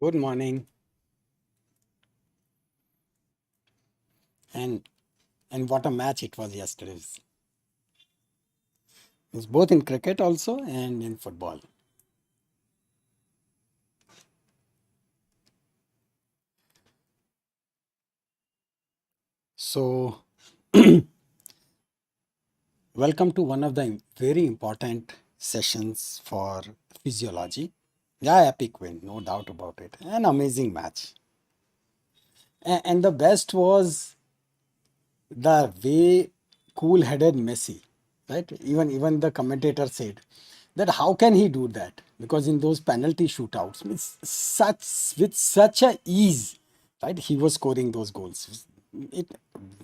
Good morning. And what a match it was yesterday. It's both in cricket also and in football. So welcome to one of the very important sessions for physiology. Yeah, epic win, no doubt about it. An amazing match. And the best was the way cool-headed Messi, right? Even the commentator said that how can he do that? Because in those penalty shootouts, with such a ease, right? He was scoring those goals. It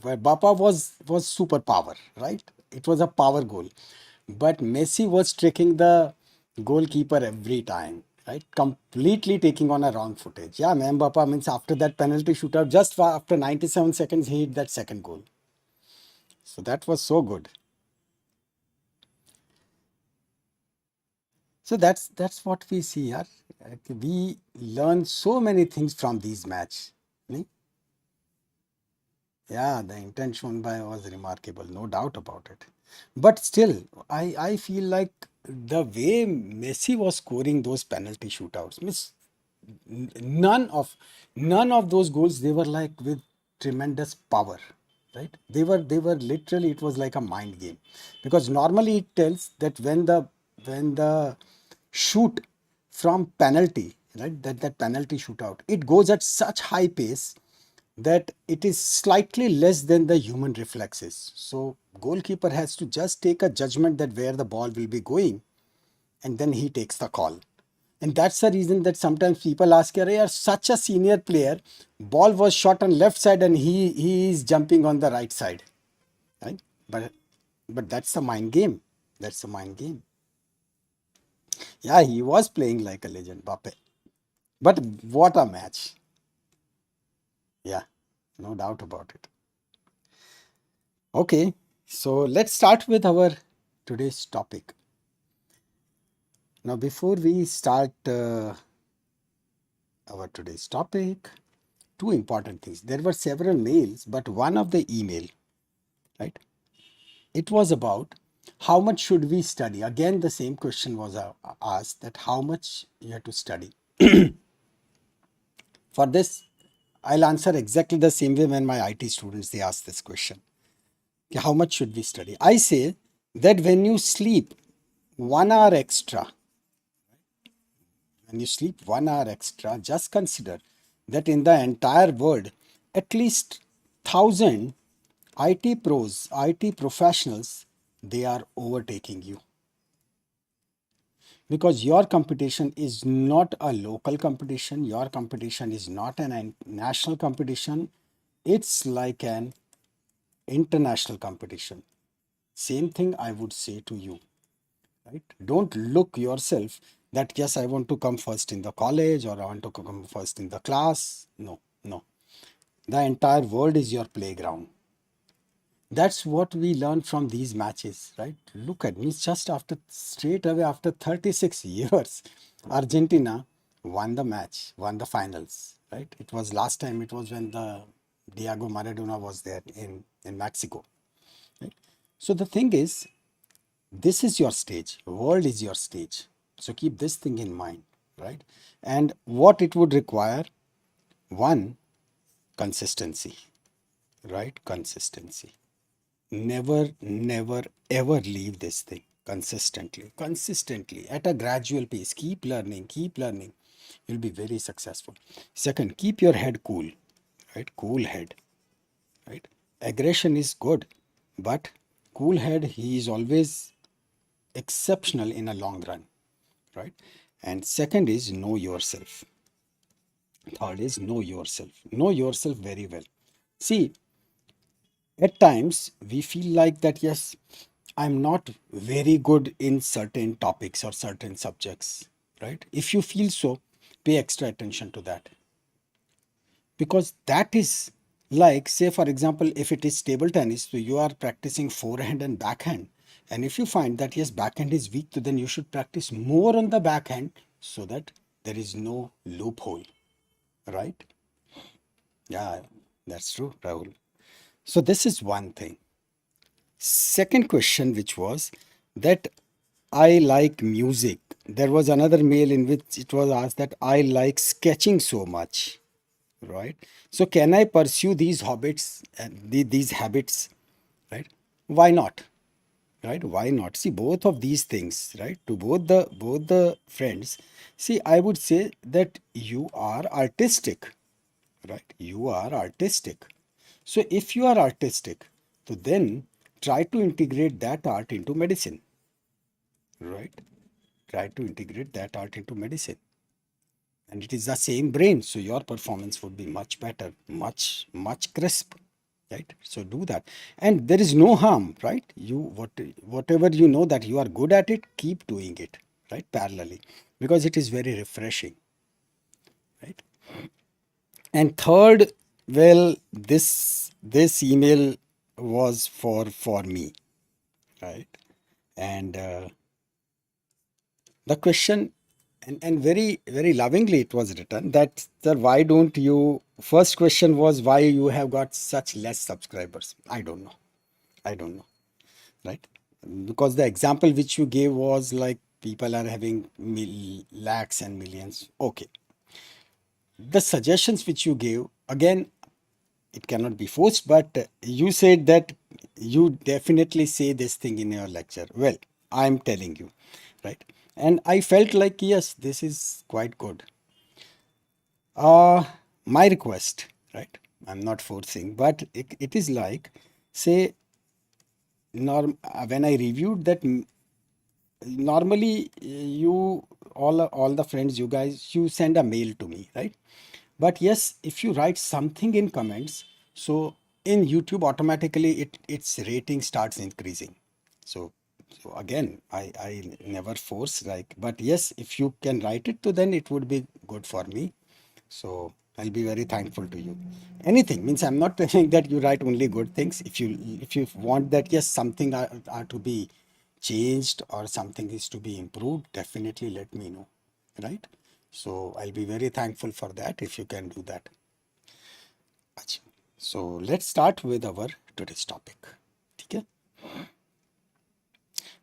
where Bapa was superpower, right? It was a power goal, but Messi was tricking the goalkeeper every time. Right, completely taking on a wrong footage. Yeah, Mbappe means after that penalty shootout, just after 97 seconds, he hit that second goal. So that was so good. So that's what we see here. We learn so many things from these match. nahi? Yeah, the intent shown by was remarkable, no doubt about it. But still, I feel like the way Messi was scoring those penalty shootouts, means none of those goals they were like with tremendous power, right? They were literally, it was like a mind game, because normally it tells that when the shoot from penalty, right, that penalty shootout, it goes at such high pace that it is slightly less than the human reflexes. So goalkeeper has to just take a judgment that where the ball will be going, and then he takes the call. And that's the reason that sometimes people ask, "Are you such a senior player? Ball was shot on left side and he is jumping on the right side, right?" But that's a mind game. That's a mind game. Yeah, he was playing like a legend, Bape. But what a match! Yeah, no doubt about it. Okay, so let's start with our today's topic. Now, before we start our today's topic, two important things. There were several mails, but one of the email, right? It was about how much should we study. Again, the same question was asked, that how much you have to study. For this, I'll answer exactly the same way when my IT students they ask this question. Okay, how much should we study? I say that when you sleep 1 hour extra, just consider that in the entire world, at least 1,000 IT professionals, they are overtaking you, because your competition is not a local competition, your competition is not an national competition, it's like an international competition. Same thing I would say to you, right? Don't look yourself that yes, I want to come first in the college or I want to come first in the class. No, no, the entire world is your playground. That's what we learn from these matches, right? Look at me, just after straight away after 36 years, Argentina won the match, won the finals, right? It was last time, it was when the Diego Maradona was there in Mexico, right? So the thing is, this is your stage, world is your stage. So keep this thing in mind, right? And what it would require, one, consistency, right? Consistency. Never, ever leave this thing. Consistently, at a gradual pace. Keep learning. You'll be very successful. Second, keep your head cool, right? Cool head, right? Aggression is good, but cool head, he is always exceptional in a long run, right? And second is know yourself. Third is know yourself. Know yourself very well. See, at times we feel like that yes, I'm not very good in certain topics or certain subjects, right? If you feel so, pay extra attention to that, because that is like, say for example, if it is table tennis, so you are practicing forehand and backhand, and if you find that yes, backhand is weak, so then you should practice more on the backhand so that there is no loophole, right? Yeah, that's true, Rahul. So this is one thing. Second question, which was that I like music. There was another mail in which it was asked that I like sketching so much, right? So can I pursue these habits and these habits, right? Why not? Right? Why not? See, both of these things, right? To both the friends, see, I would say that you are artistic, right? You are artistic. So if you are artistic, so then try to integrate that art into medicine, right? Try to integrate that art into medicine. And it is the same brain, so your performance would be much better, much crisp, right? So do that. And there is no harm, right? Whatever you know that you are good at it, keep doing it, right? Parallelly, because it is very refreshing, right? And third, well, this email was for me, right? And the question, and very lovingly it was written that, sir, why don't you, first question was why you have got such less subscribers. I don't know, right? Because the example which you gave was like people are having lakhs and millions. Okay, the suggestions which you gave, again, it cannot be forced, but you said that you definitely say this thing in your lecture. Well, I'm telling you, right? And I felt like, yes, this is quite good. uh my request, right? I'm not forcing, but it is like, say, when I reviewed that, normally you, all the friends, you guys, you send a mail to me, right? But yes, if you write something in comments, so in YouTube automatically its rating starts increasing. So so again, I never force, like, but yes, if you can write it, to then it would be good for me. So I'll be very thankful to you. Anything means, I'm not saying that you write only good things. If you want that, yes, something are to be changed or something is to be improved, definitely let me know, right? So I'll be very thankful for that if you can do that. Achha. So let's start with our today's topic. Okay?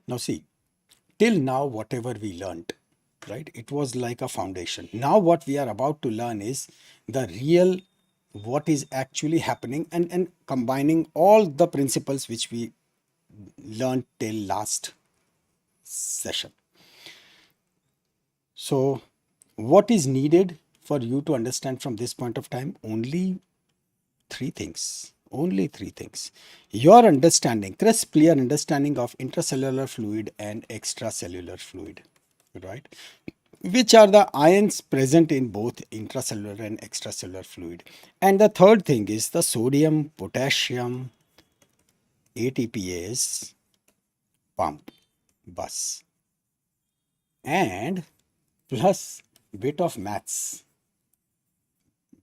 Now see, till now whatever we learned, right, it was like a foundation. Now what we are about to learn is the real, what is actually happening, and combining all the principles which we learned till last session. So what is needed for you to understand from this point of time? Only three things. Only three things. Your understanding, crisp, clear understanding of intracellular fluid and extracellular fluid, right? Which are the ions present in both intracellular and extracellular fluid. And the third thing is the sodium, potassium, ATPase pump, bus, and plus bit of maths,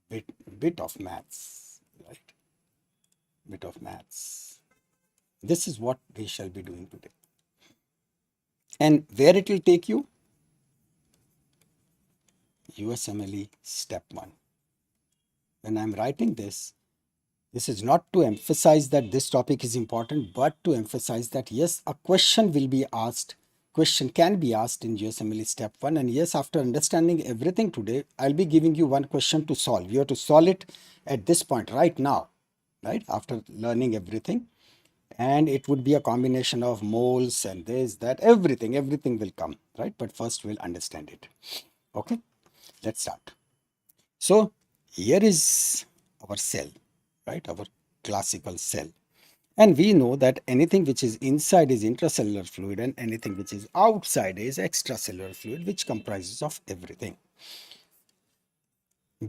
bit of maths, right? Bit of maths. This is what we shall be doing today. And where it will take you? USMLE step 1. When I'm writing this is not to emphasize that this topic is important, but to emphasize that yes, a question will be asked, question can be asked in USMLE step 1. And yes, after understanding everything today, I'll be giving you one question to solve. You have to solve it at this point right now, right? After learning everything. And it would be a combination of moles and this, that, everything will come, right? But first we'll understand it. Okay, let's start. So here is our cell, right? Our classical cell. And we know that anything which is inside is intracellular fluid and anything which is outside is extracellular fluid, which comprises of everything.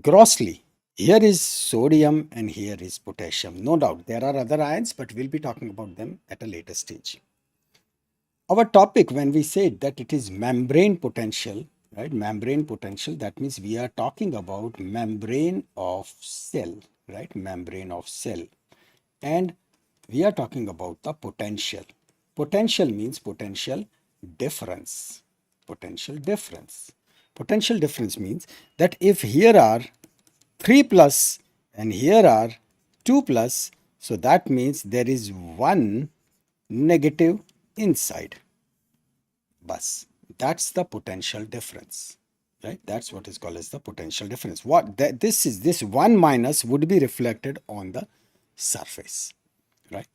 Grossly, here is sodium and here is potassium. No doubt there are other ions, but we'll be talking about them at a later stage. Our topic, when we say that it is membrane potential, right? Membrane potential, that means we are talking about membrane of cell, right? Membrane of cell. And we are talking about the potential. Potential means potential difference. Potential difference. Potential difference means that if here are 3 plus and here are 2 plus. So that means there is one negative inside bus. That's the potential difference, right? That's what is called as the potential difference. What that this is, this one minus would be reflected on the surface, right?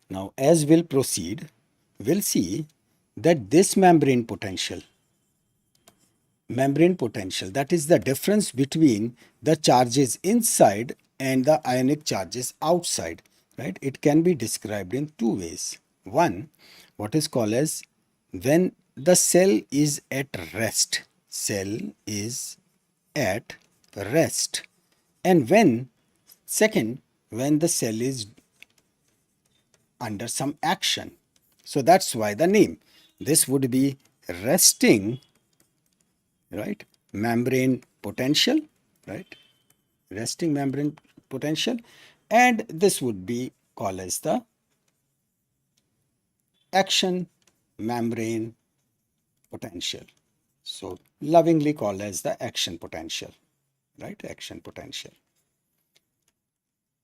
Now, as we'll proceed, we'll see that this membrane potential, that is the difference between the charges inside and the ionic charges outside, right? It can be described in two ways. One, what is called as when the cell is at rest. Cell is at rest. And when, second, when the cell is under some action. So that's why the name. This would be resting, right? Membrane potential, right? Resting membrane potential. And this would be called as the action membrane potential. So lovingly called as the action potential, right? Action potential.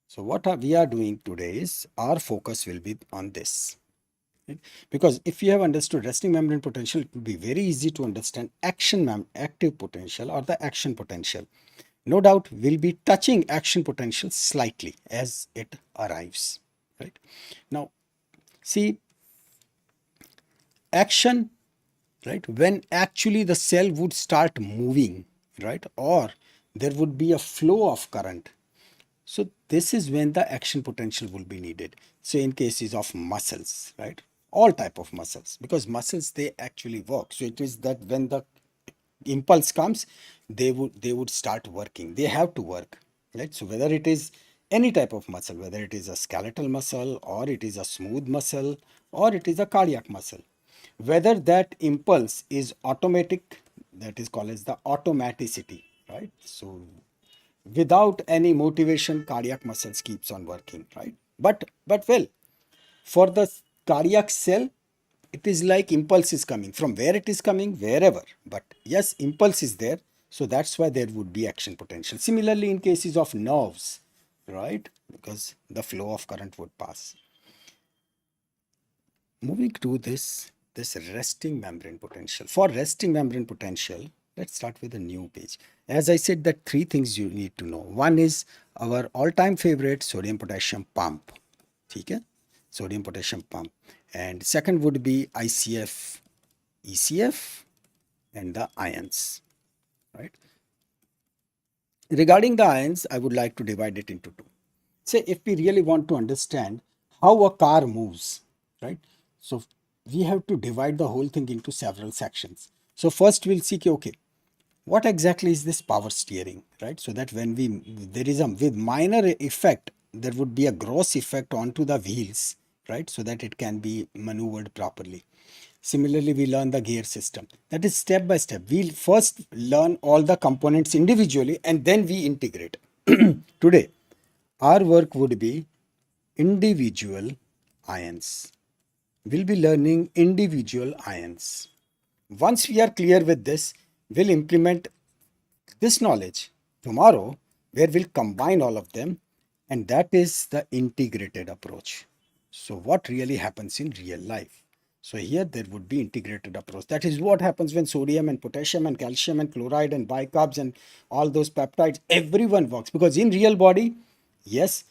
So what we are doing today is our focus will be on this. Right? Because if you have understood resting membrane potential, it will be very easy to understand active potential or the action potential. No doubt we'll be touching action potential slightly as it arrives. Right? Now, see, action, right, when actually the cell would start moving, right, or there would be a flow of current. So this is when the action potential will be needed. So in cases of muscles, right, all type of muscles, because muscles, they actually work. So it is that when the impulse comes, they would start working. They have to work, right? So whether it is any type of muscle, whether it is a skeletal muscle or it is a smooth muscle or it is a cardiac muscle, whether that impulse is automatic, that is called as the automaticity, right? So without any motivation, cardiac muscles keeps on working, right? But well, for the cardiac cell, it is like impulse is coming from where it is coming, wherever, but yes, impulse is there. So that's why there would be action potential. Similarly, in cases of nerves, right, because the flow of current would pass. Moving to this resting membrane potential. For resting membrane potential, let's start with a new page. As I said, that three things you need to know. One is our all-time favorite sodium potassium pump. Okay? Sodium potassium pump. And second would be ICF, ECF, and the ions. Right? Regarding the ions, I would like to divide it into two. Say if we really want to understand how a car moves, right? So we have to divide the whole thing into several sections. So first we'll see, okay, what exactly is this power steering, right? So that when there is a, with minor effect, there would be a gross effect onto the wheels, right? So that it can be maneuvered properly. Similarly, we learn the gear system. That is step by step. We'll first learn all the components individually and then we integrate. Today, our work would be individual ions. We'll be learning individual ions. Once we are clear with this, we'll implement this knowledge tomorrow where we'll combine all of them, and that is the integrated approach. So what really happens in real life? So here there would be integrated approach. That is what happens when sodium and potassium and calcium and chloride and bicarbs and all those peptides, everyone works, because in real body, yes,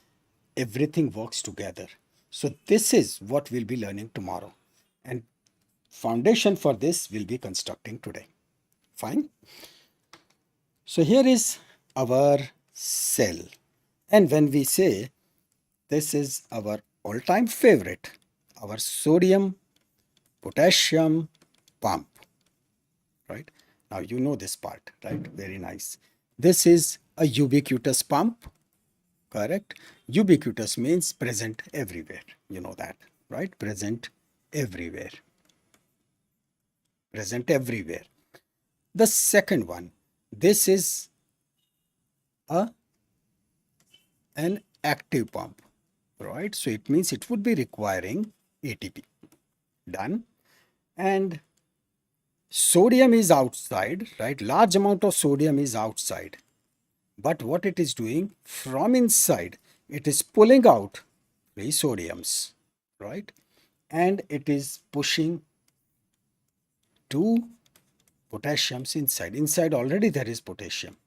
everything works together. So this is what we'll be learning tomorrow, and foundation for this we'll be constructing today. Fine. So here is our cell, and when we say this is our all-time favorite, our sodium potassium pump, right? Now you know this part, right? Very nice. This is a ubiquitous pump, correct? Ubiquitous means present everywhere. You know that, right? Present everywhere. Present everywhere. The second one, this is a an active pump, right? So it means it would be requiring ATP. Done. And sodium is outside, right? Large amount of sodium is outside. But what it is doing from inside, it is pulling out free sodiums, right? And it is pushing two potassiums inside. Inside already there is potassium,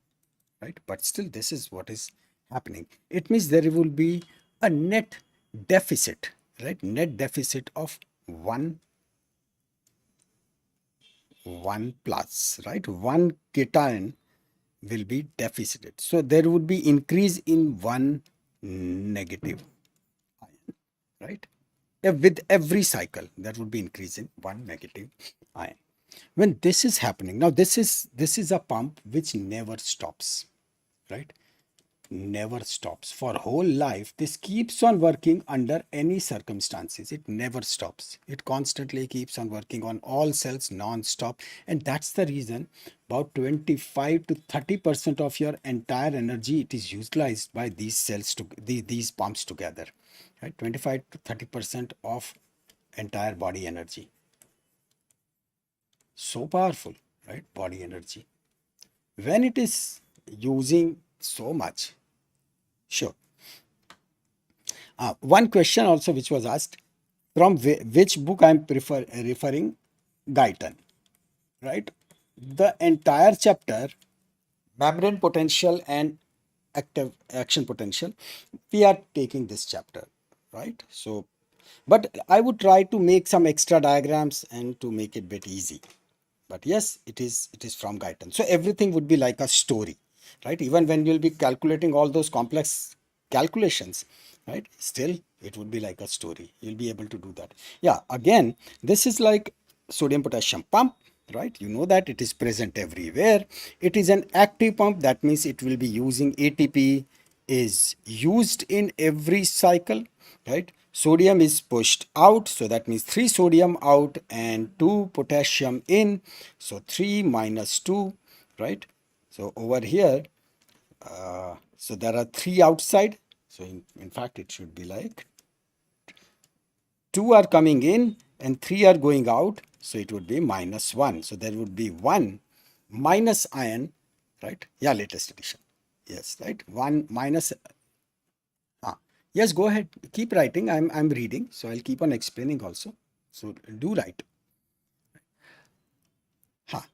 right? But still this is what is happening. It means there will be a net deficit, right? Net deficit of one plus, right? One cation will be deficited. So there would be increase in one negative ion, right? With every cycle, that would be increase in one negative ion. When this is happening, now this is a pump which never stops, right? Never stops for whole life. This keeps on working under any circumstances. It never stops. It constantly keeps on working on all cells non-stop, and that's the reason about 25 to 30% of your entire energy it is utilized by these cells to these pumps together, right? 25 to 30% of entire body energy. So powerful, right? Body energy when it is using so much. Sure. One question also which was asked, from which book I'm referring, Guyton, right? The entire chapter, membrane potential and active action potential, we are taking this chapter, right? So, but I would try to make some extra diagrams and to make it bit easy. But yes, it is from Guyton. So everything would be like a story, right? Even when you'll be calculating all those complex calculations, right? Still, it would be like a story. You'll be able to do that. Yeah, again, this is like sodium potassium pump, right? You know that it is present everywhere. It is an active pump. That means it will be using ATP is used in every cycle, right? Sodium is pushed out, so that means 3 sodium out and 2 potassium in, so 3 minus 2, right? So over here, so there are 3 outside, so in fact it should be like 2 are coming in and 3 are going out, so it would be minus 1. So there would be 1 minus ion, right? Yeah, latest edition. Yes, right? 1 minus. Yes, go ahead. Keep writing. I'm reading, so I'll keep on explaining also. So do write.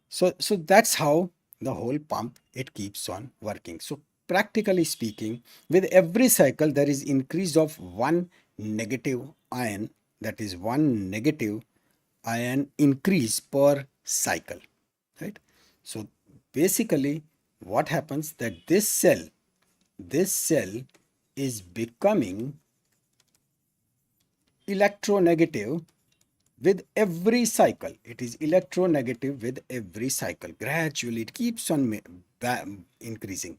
So that's how the whole pump it keeps on working. So practically speaking, with every cycle there is increase of one negative ion, that is one negative ion increase per cycle, right? So basically what happens that this cell is becoming electronegative with every cycle. It is electronegative with every cycle. Gradually it keeps on increasing.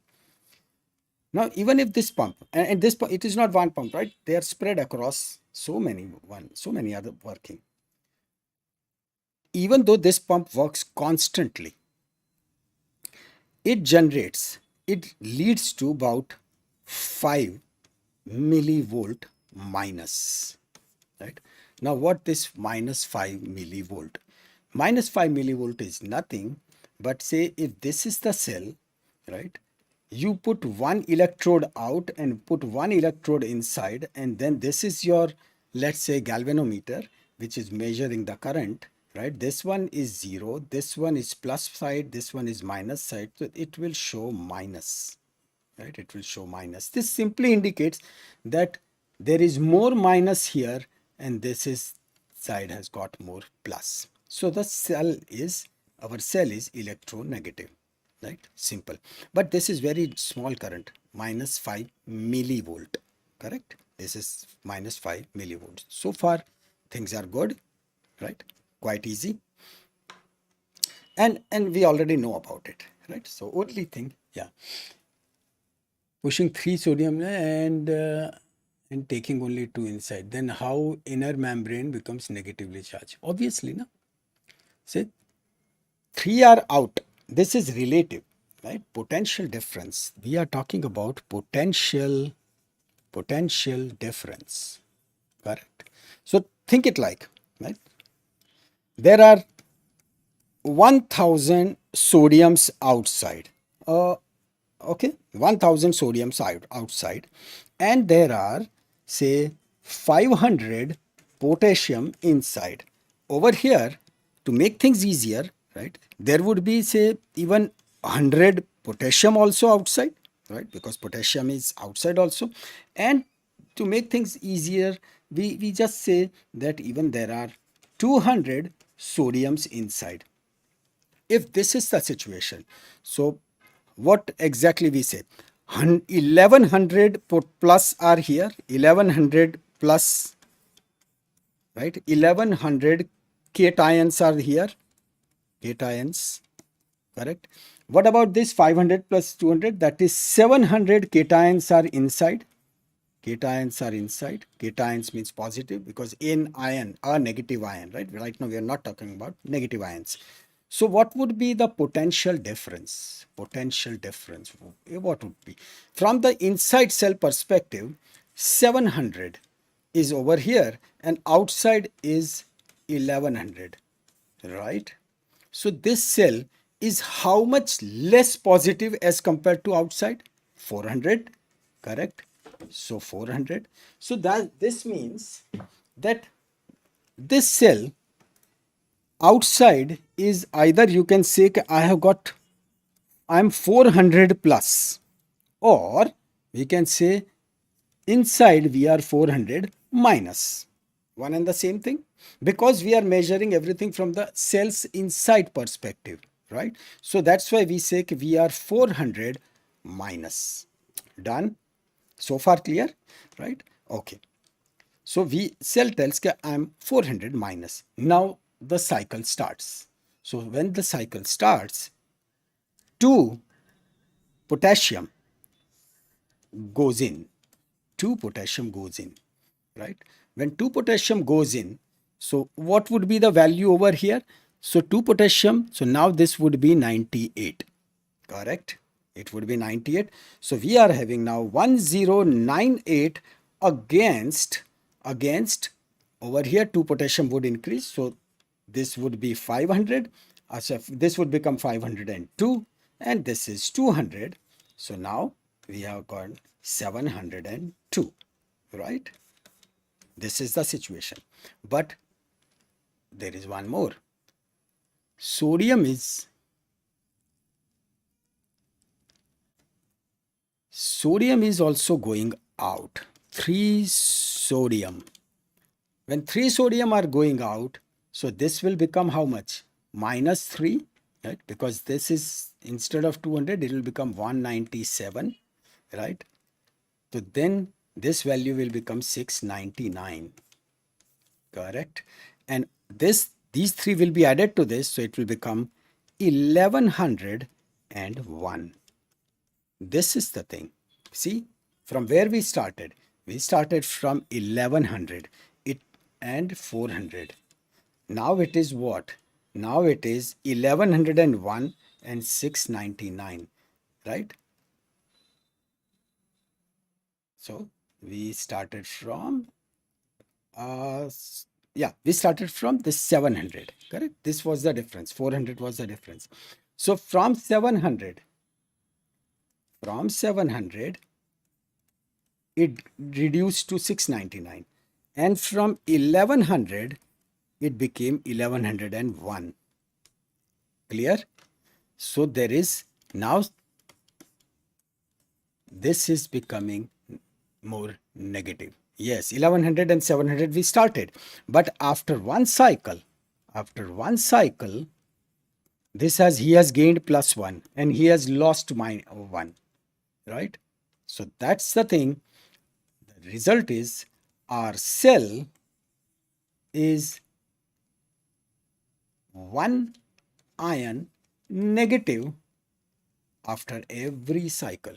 Now even if this pump and this it is not one pump, right? They are spread across so many other working. Even though this pump works constantly, it leads to about 5 millivolt minus, right? Now what this minus 5 millivolt? Minus 5 millivolt is nothing, but say if this is the cell, right? You put one electrode out and put one electrode inside, and then this is your, let's say, galvanometer, which is measuring the current, right? This one is 0, this one is plus side, this one is minus side, so it will show minus, right? It will show minus. This simply indicates that there is more minus here and this is side has got more plus. So the our cell is electronegative, right? Simple. But this is very small current, minus 5 millivolt, correct? This is minus 5 millivolts. So far things are good, right? Quite easy. And we already know about it, right? So only thing, yeah, pushing 3 sodium and taking only 2 inside, then how inner membrane becomes negatively charged? Obviously, no. Say 3 are out. This is relative, right? Potential difference. We are talking about potential difference, correct? So think it like, right? There are 1000 sodiums outside. okay, 1000 sodium side outside, and there are say 500 potassium inside. Over here, to make things easier, right, there would be say even 100 potassium also outside, right, because potassium is outside also. And to make things easier, we just say that even there are 200 sodiums inside. If this is the situation, so what exactly we say? 1100 plus are here, 1100 plus, right? 1100 cations are here, cations, correct? What about this 500 plus 200? That is 700 cations are inside. Cations are inside. Cations means positive because in ion, a negative ion, right? Right now we are not talking about negative ions. So what would be the potential difference? Potential difference, what would be? From the inside cell perspective, 700 is over here and outside is 1100, right? So this cell is how much less positive as compared to outside? 400, correct? So 400. So that this means that this cell outside is either you can say I'm 400 plus, or we can say inside we are 400 minus. One and the same thing, because we are measuring everything from the cells inside perspective, right? So that's why we say we are 400 minus. Done? So far clear, right? Okay. So we cell tells that I'm 400 minus. Now the cycle starts. So when the cycle starts, 2 potassium goes in. 2 potassium goes in, right? When 2 potassium goes in, so what would be the value over here? So 2 potassium, so now this would be 98, correct? It would be 98. So we are having now 1098 against over here 2 potassium would increase. So this would be 500. So this would become 502 and this is 200. So now we have got 702, right? This is the situation. But there is one more. Sodium is also going out. 3 sodium. When 3 sodium are going out, so this will become how much? Minus 3, right? Because this is instead of 200, it will become 197, right? So then this value will become 699, correct? And these three will be added to this, so it will become 1101. This is the thing. See, from where we started? We started from 1100 and 400. Now it is what? Now it is 1101 and 699, right? So we started from we started from this 700, correct? This was the difference. 400 was the difference. So from 700, it reduced to 699, and from 1100 it became 1101. Clear? So there is now this is becoming more negative. Yes, 1100 and 700 we started, but after one cycle, this has he has gained +1 and he has lost -1, right? So that's the thing. The result is our cell is 1 ion negative after every cycle,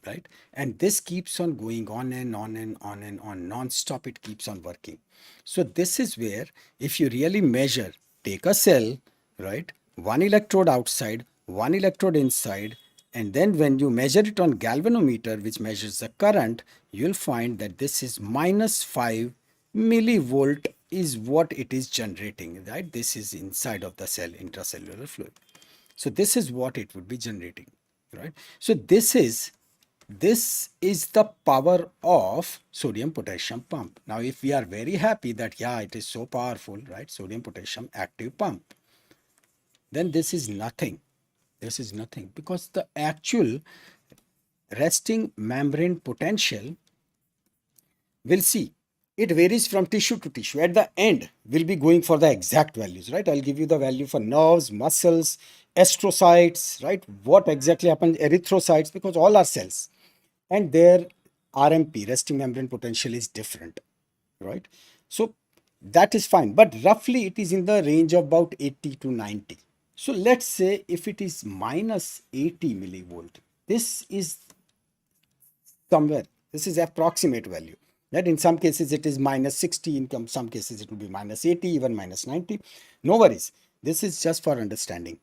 right? And this keeps on going on and on and on and on, non-stop. It keeps on working. So this is where, if you really measure, take a cell, right, one electrode outside, one electrode inside, and then when you measure it on galvanometer, which measures the current, you'll find that this is -5 millivolt is what it is generating, right? This is inside of the cell, intracellular fluid. So this is what it would be generating. right? So this is the power of sodium potassium pump. Now if we are very happy that yeah, it is so powerful, right, sodium potassium active pump, then this is nothing because the actual resting membrane potential, we'll see, it varies from tissue to tissue. At the end we'll be going for the exact values, right? I'll give you the value for nerves, muscles, astrocytes, right? What exactly happens, erythrocytes, because all are cells and their RMP, resting membrane potential, is different, right? So that is fine, but roughly it is in the range of about 80 to 90. So let's say if it is minus 80 millivolt, this is somewhere, this is approximate value, that in some cases it is minus 60, in some cases it will be minus 80, even minus 90. No worries, this is just for understanding.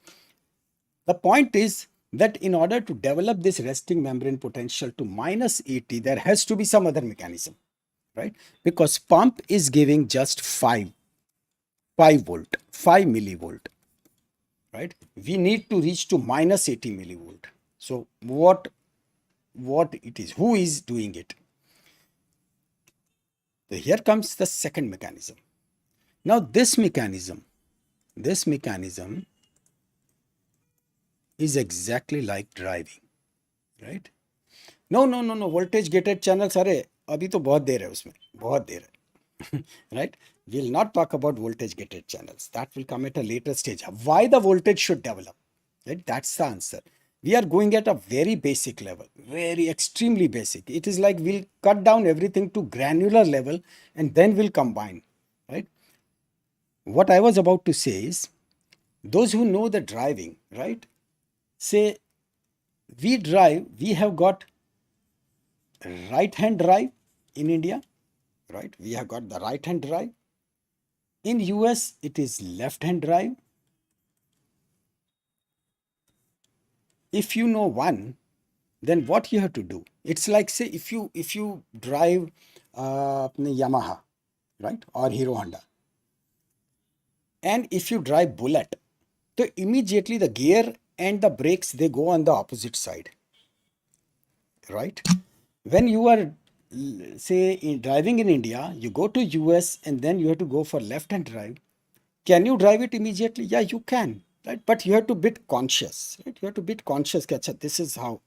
The point is that in order to develop this resting membrane potential to minus 80, there has to be some other mechanism, right? Because pump is giving just 5 volt, 5 millivolt, right? We need to reach to minus 80 millivolt. So what it is, who is doing it? So here comes the second mechanism. Now this mechanism is exactly like driving, right? No, voltage gated channels, अरे अभी तो बहुत देर है उसमें, बहुत देर है. Right? We'll not talk about voltage gated channels. That will come at a later stage. Why the voltage should develop? Right? That's the answer. We are going at a very basic level, very extremely basic. It is like we'll cut down everything to granular level and then we'll combine. Right? What I was about to say is, those who know the driving, right? Say we drive, we have got right hand drive in India, right? We have got the right hand drive. In US, it is left hand drive. If you know one, then what you have to do? It's like, say, if you drive अपने Yamaha, right, or Hero Honda, and if you drive Bullet, so immediately the gear and the brakes, they go on the opposite side, right? When you are say driving in India, you go to US and then you have to go for left hand drive. Can you drive it immediately? Yeah, you can, right? But you have to bit conscious, right? You have to bit conscious. कि अच्छा, this is how.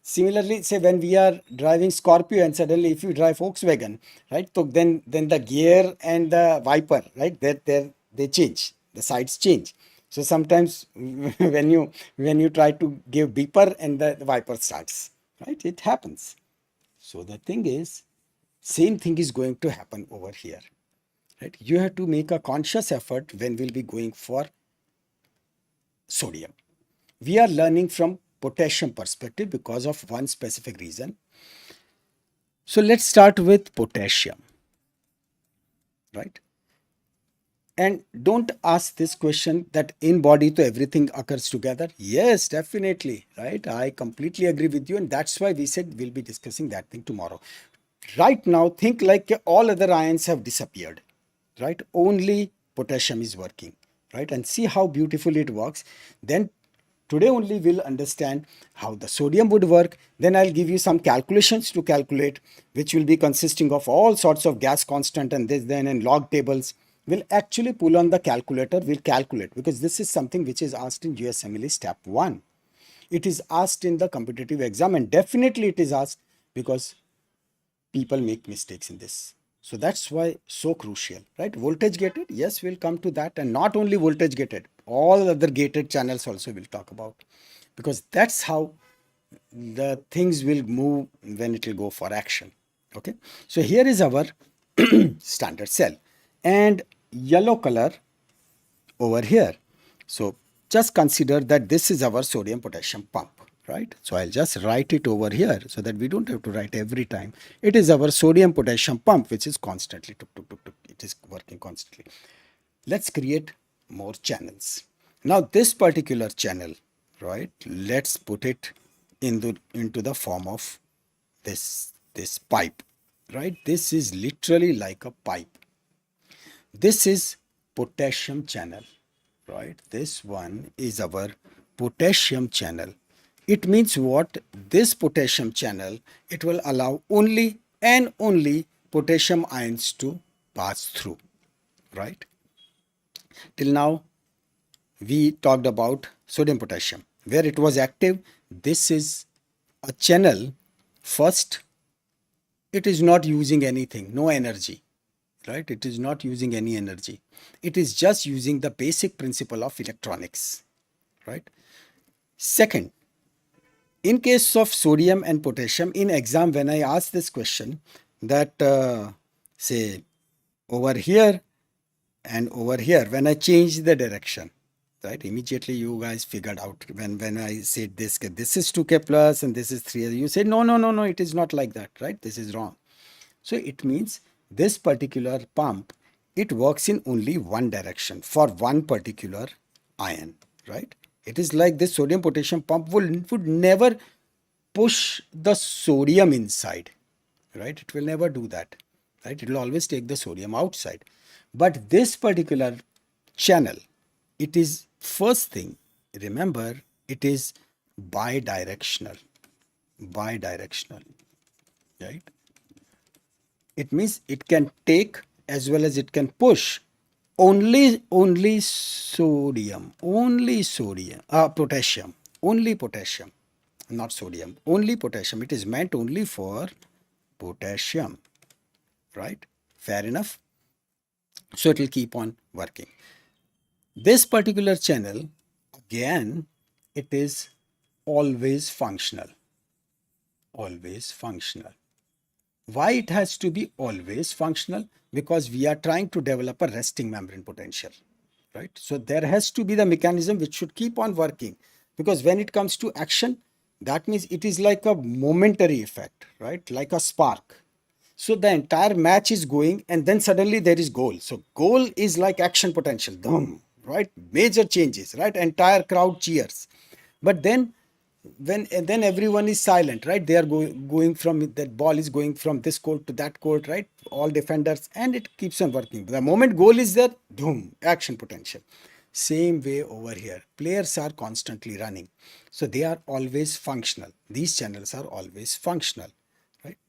Similarly, say when we are driving Scorpio and suddenly if you drive Volkswagen, right? So then the gear and the wiper, right? They change. The sides change. So sometimes when you try to give beeper and the wiper starts, right? It happens. So the thing is, same thing is going to happen over here, right? You have to make a conscious effort when we'll be going for sodium. We are learning from potassium perspective because of one specific reason. So let's start with potassium, right? And don't ask this question that in body to everything occurs together. Yes, definitely, right? I completely agree with you, and that's why we said we'll be discussing that thing tomorrow. Right now, think like all other ions have disappeared, right? Only potassium is working, right? And see how beautifully it works. Then today only we'll understand how the sodium would work. Then I'll give you some calculations to calculate, which will be consisting of all sorts of gas constant and this, then, and log tables. We'll actually pull on the calculator, we'll calculate, because this is something which is asked in USMLE step 1. It is asked in the competitive exam, and definitely it is asked because people make mistakes in this. So that's why so crucial, right? Voltage gated, yes, we'll come to that. And not only voltage gated, all other gated channels also we'll talk about, because that's how the things will move when it will go for action. Okay, so here is our standard cell and yellow color over here. So just consider that this is our sodium potassium pump, right? So I'll just write it over here so that we don't have to write every time. It is our sodium potassium pump, which is constantly tuk, tuk, tuk, tuk. It is working constantly. Let's create more channels. Now this particular channel, right, let's put it into the form of this pipe, right? This is literally like a pipe. This is potassium channel, right? This one is our potassium channel. It means what? This potassium channel, it will allow only and only potassium ions to pass through, right? Till now, we talked about sodium potassium, where it was active. This is a channel. First, it is not using anything, no energy, right? It is not using any energy. It is just using the basic principle of electronics, right? Second, in case of sodium and potassium, in exam, when I ask this question that say over here and over here, when I change the direction, right, immediately you guys figured out when I said this is 2k plus and this is 3, you say no, it is not like that, right? This is wrong. So it means this particular pump, it works in only one direction for one particular ion, right? It is like this sodium potassium pump would never push the sodium inside, right? It will never do that, right? It will always take the sodium outside. But this particular channel, it is first thing, remember, it is bidirectional, bidirectional, right? It means it can take as well as it can push only sodium, potassium, only potassium, not sodium, only potassium. It is meant only for potassium, right? Fair enough. So it will keep on working. This particular channel, again, it is always functional, always functional. Why it has to be always functional? Because we are trying to develop a resting membrane potential, right? So there has to be the mechanism which should keep on working, because when it comes to action, that means it is like a momentary effect, right? Like a spark. So the entire match is going and then suddenly there is goal. So goal is like action potential, right? Major changes, right? Entire crowd cheers. But then and then everyone is silent, right? They are going from, that ball is going from this court to that court, right? All defenders, and it keeps on working. The moment goal is there, boom, action potential. Same way over here, players are constantly running, so they are always functional. These channels are always functional, right?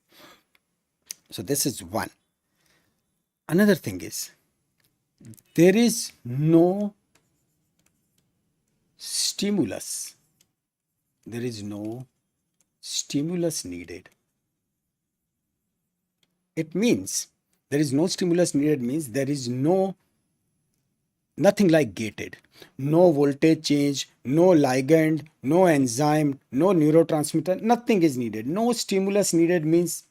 So this is one. Another thing is, there is no stimulus, there is no stimulus needed. It means there is no stimulus needed, means there is nothing like gated, no voltage change, no ligand, no enzyme, no neurotransmitter, nothing is needed. No stimulus needed means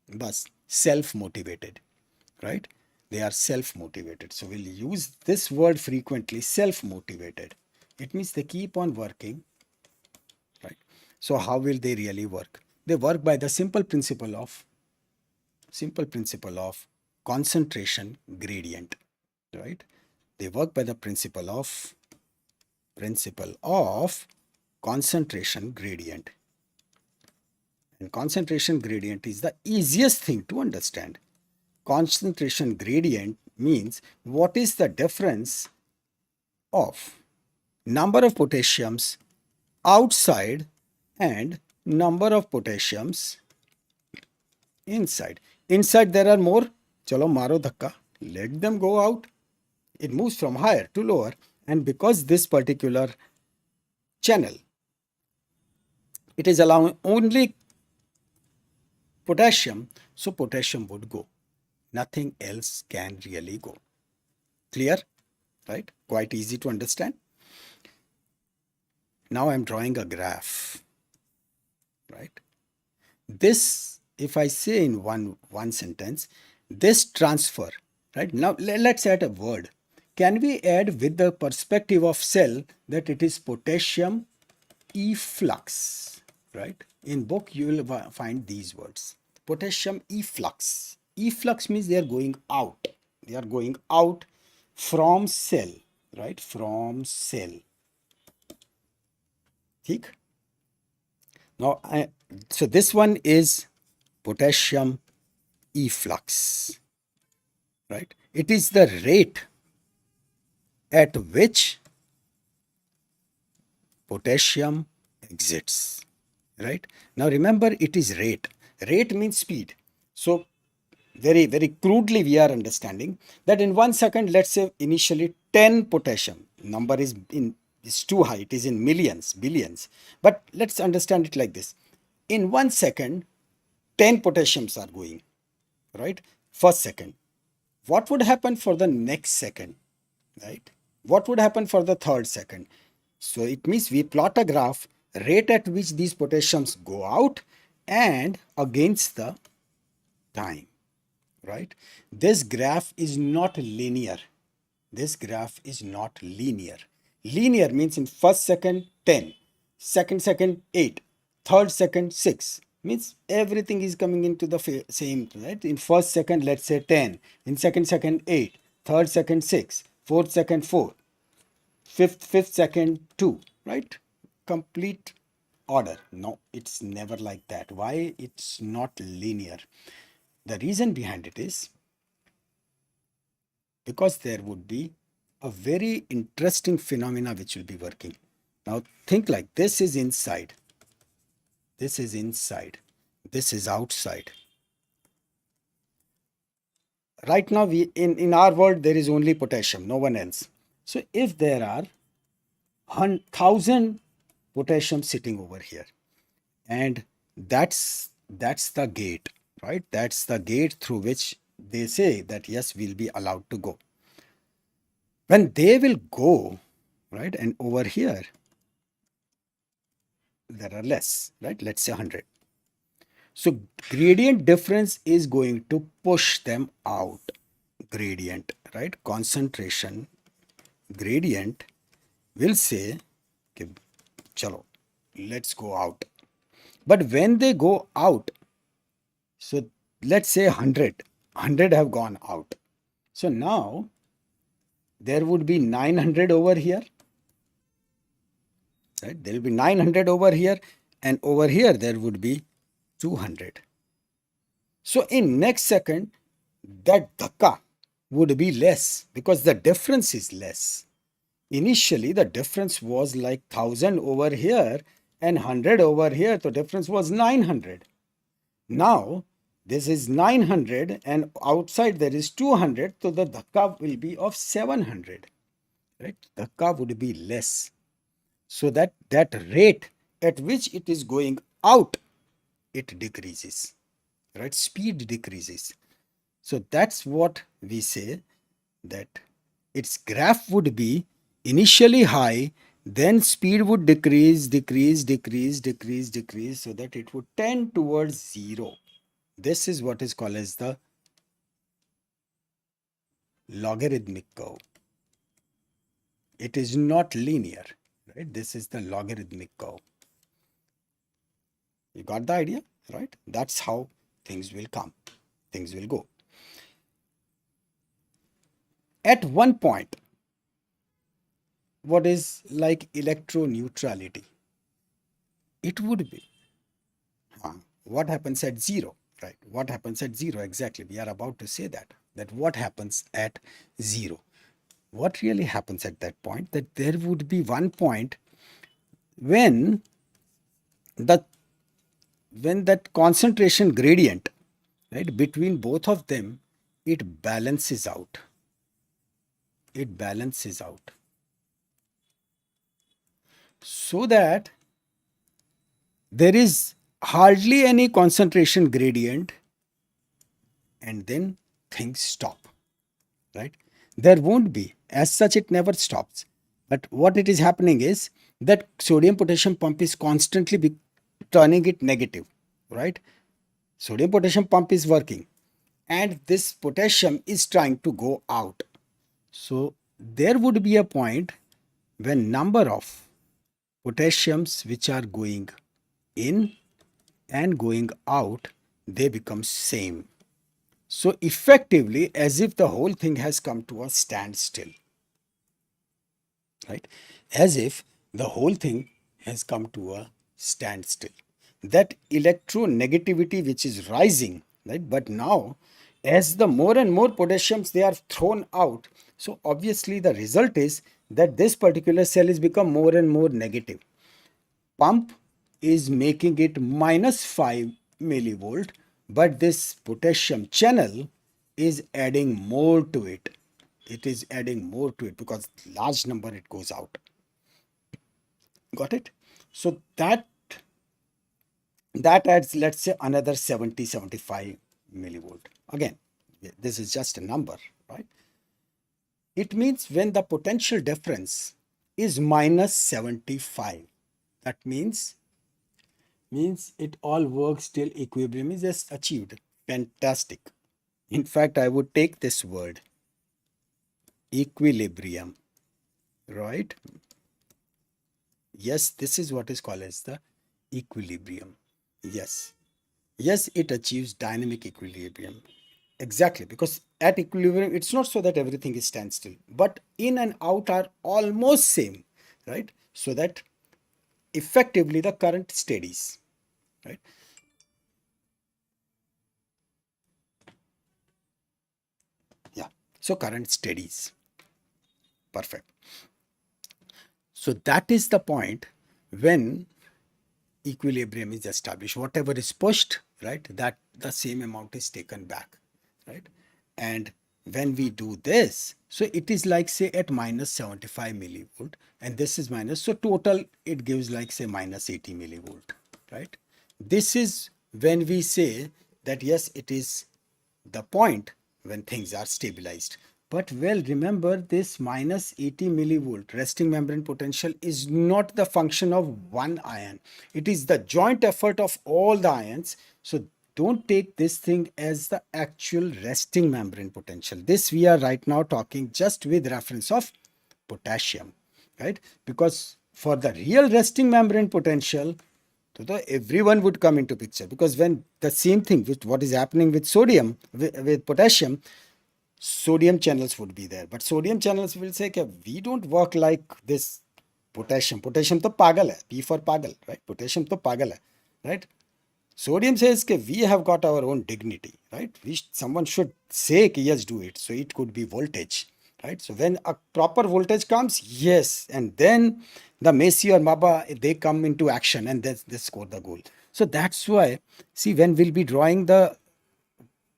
bas self motivated, right? They are self motivated. So we'll use this word frequently, self motivated. It means they keep on working, right? So how will they really work? They work by the simple principle of concentration gradient, right? They work by the principle of concentration gradient. And concentration gradient is the easiest thing to understand. Concentration gradient means what is the difference of number of potassiums outside and number of potassiums inside. Inside there are more, chalo maro dhakka, let them go out. It moves from higher to lower, and because this particular channel, it is allowing only potassium, so potassium would go. Nothing else can really go. Clear? Right? Quite easy to understand. Now I'm drawing a graph, right? This, if I say in one sentence, this transfer, right? Now let's add a word. Can we add with the perspective of cell that it is potassium efflux, right? In book you will find these words. Potassium efflux. Efflux means they are going out. They are going out from cell, right? From cell. Theek? Now, so this one is potassium efflux, right? It is the rate at which potassium exits, right? Now remember, it is rate. Rate means speed. So very, very crudely we are understanding that in 1 second, let's say initially 10 potassium, number is too high, it is in millions, billions, but let's understand it like this. In 1 second, 10 potassiums are going, right? First second. What would happen for the next second, right? What would happen for the third second? So it means we plot a graph, rate at which these potassiums go out and against the time, right? This graph is not linear. This graph is not linear. Linear means in first second 10, second second 8, third second 6. Means everything is coming into the same, right? In first second, let's say 10, in second second 8, third second 6, fourth second 4, fifth second 2, right? Complete order. No, it's never like that. Why it's not linear? The reason behind it is because there would be a very interesting phenomena which will be working. Now think like this is inside, this is inside, this is outside. Right now we in our world there is only potassium, no one else. So if there are 1,000 potassium sitting over here, and that's the gate, right? That's the gate through which they say that yes, we'll be allowed to go. When they will go, right, and over here there are less, right? Let's say 100. So gradient difference is going to push them out. Gradient, right? Concentration gradient will say, okay, chalo, let's go out. But when they go out, so let's say 100 have gone out. So now there would be 900 over here, right? There will be 900 over here, and over here there would be 200. So in next second, that dhakka would be less because the difference is less. Initially, the difference was like 1,000 over here and 100 over here. The difference was 900. Now, this is 900 and outside there is 200. So the dhakka will be of 700. Right? Dhakka would be less. So that rate at which it is going out, it decreases. Right? Speed decreases. So that's what we say, that its graph would be initially high, then speed would decrease, decrease, decrease, decrease, decrease, so that it would tend towards zero. This is what is called as the logarithmic curve. It is not linear, right? This is the logarithmic curve. You got the idea, right? That's how things will come, things will go. At one point, what is like electroneutrality? It would be what happens at zero, right? What happens at zero? Exactly. We are about to say that what happens at zero. What really happens at that point? That there would be one point when that concentration gradient, right, between both of them, it balances out. It balances out. So that there is hardly any concentration gradient and then things stop, right? There won't be, as such it never stops. But what it is happening is that sodium potassium pump is constantly turning it negative, right? Sodium potassium pump is working and this potassium is trying to go out. So there would be a point when number of potassiums which are going in and going out, they become same. So effectively, as if the whole thing has come to a standstill, right? As if the whole thing has come to a standstill. That electronegativity which is rising, right? But now, as the more and more potassiums they are thrown out, so obviously the result is that this particular cell is become more and more negative. Pump is making it minus 5 millivolt, but this potassium channel is adding more to it. It is adding more to it because large number it goes out. Got it? So that adds, let's say, another 75 millivolt. Again, this is just a number, right? It means when the potential difference is minus 75, that means it all works till equilibrium is just achieved. Fantastic. In fact, I would take this word equilibrium, right? Yes, this is what is called as the equilibrium. Yes. Yes, it achieves dynamic equilibrium. Exactly, because at equilibrium, it's not so that everything is standstill, but in and out are almost same, right? So that effectively the current steadies, right? Yeah. So current steadies. Perfect. So that is the point when equilibrium is established. Whatever is pushed, right, that the same amount is taken back, right? And when we do this, so it is like say at minus 75 millivolt, and this is minus, so total it gives like say minus 80 millivolt, right? This is when we say that yes, it is the point when things are stabilized. But well, remember this minus 80 millivolt resting membrane potential is not the function of one ion. It is the joint effort of all the ions. So don't take this thing as the actual resting membrane potential. This we are right now talking just with reference of potassium, right? Because for the real resting membrane potential, so everyone would come into picture, because when the same thing with what is happening with sodium, with potassium, sodium channels would be there, but sodium channels will say कि we don't work like this potassium तो पागल है, P for pagal, right? Potassium तो पागल है, right? Sodium says कि we have got our own dignity, right? Someone should say कि yes, do it. So it could be voltage, right? So when a proper voltage comes, yes, and then the Messi or Maba, they come into action and they score the goal. So that's why, see, when we'll be drawing the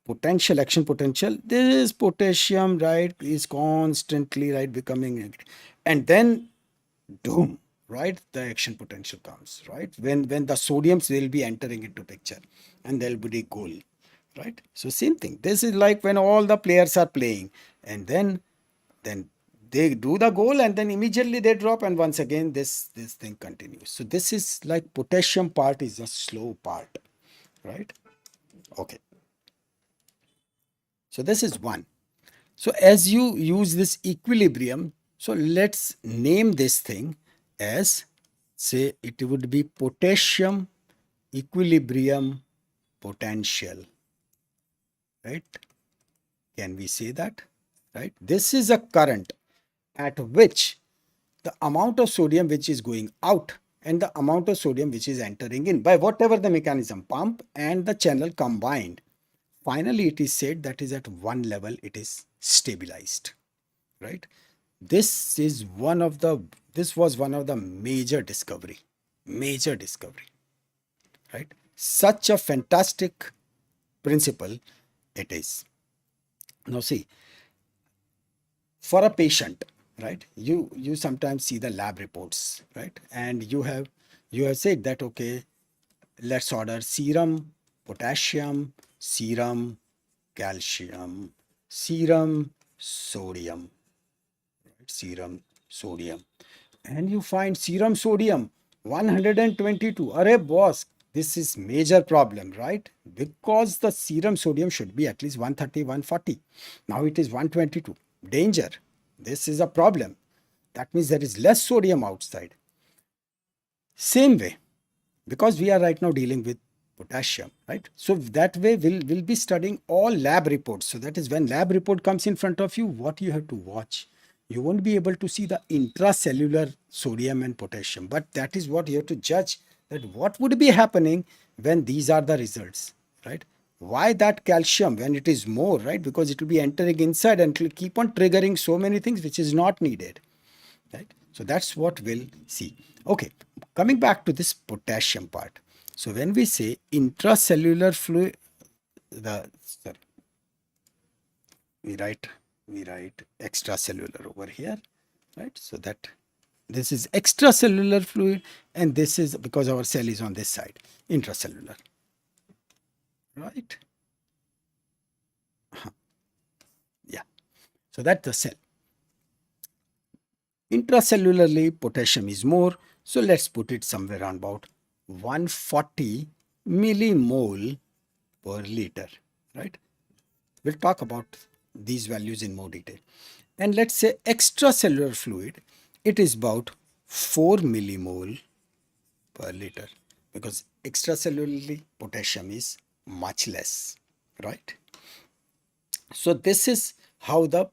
potential, action potential, this potassium, right, is constantly, right, becoming, and then doom, right, the action potential comes, right, when the sodiums will be entering into picture, and there'll be the goal, right? So same thing, this is like when all the players are playing, and then they do the goal, and then immediately they drop, and once again this thing continues. So this is like potassium part is a slow part, right? Okay, so this is one. So as you use this equilibrium, so let's name this thing as, say, it would be potassium equilibrium potential, right? Can we say that, right? This is a current at which the amount of sodium which is going out and the amount of sodium which is entering in by whatever the mechanism, pump and the channel combined, finally it is said that is at one level it is stabilized, right? This was one of the major discovery, right? Such a fantastic principle it is. Now see, for a patient, right, you sometimes see the lab reports, right, and you have said that okay, let's order serum potassium, serum calcium, serum sodium, right? Serum sodium, and you find serum sodium 122. Arey boss, this is major problem, right? Because the serum sodium should be at least 130, 140. Now it is 122. Danger. This is a problem. That means there is less sodium outside. Same way, because we are right now dealing with potassium, right? So that way we'll be studying all lab reports. So that is when lab report comes in front of you, what you have to watch. You won't be able to see the intracellular sodium and potassium, but that is what you have to judge, that what would be happening when these are the results, right? Why that calcium when it is more, right? Because it will be entering inside and it will keep on triggering so many things which is not needed, right? So that's what we'll see. Okay, coming back to this potassium part. So when we say intracellular fluid, sorry, we write extracellular over here, right? So that this is extracellular fluid, and this is because our cell is on this side, intracellular, right? Yeah. So that's the cell. Intracellularly, potassium is more. So let's put it somewhere around about 140 millimole per liter, right? We'll talk about these values in more detail. And let's say extracellular fluid, it is about 4 millimole per liter, because extracellularly potassium is much less, right? So this is how the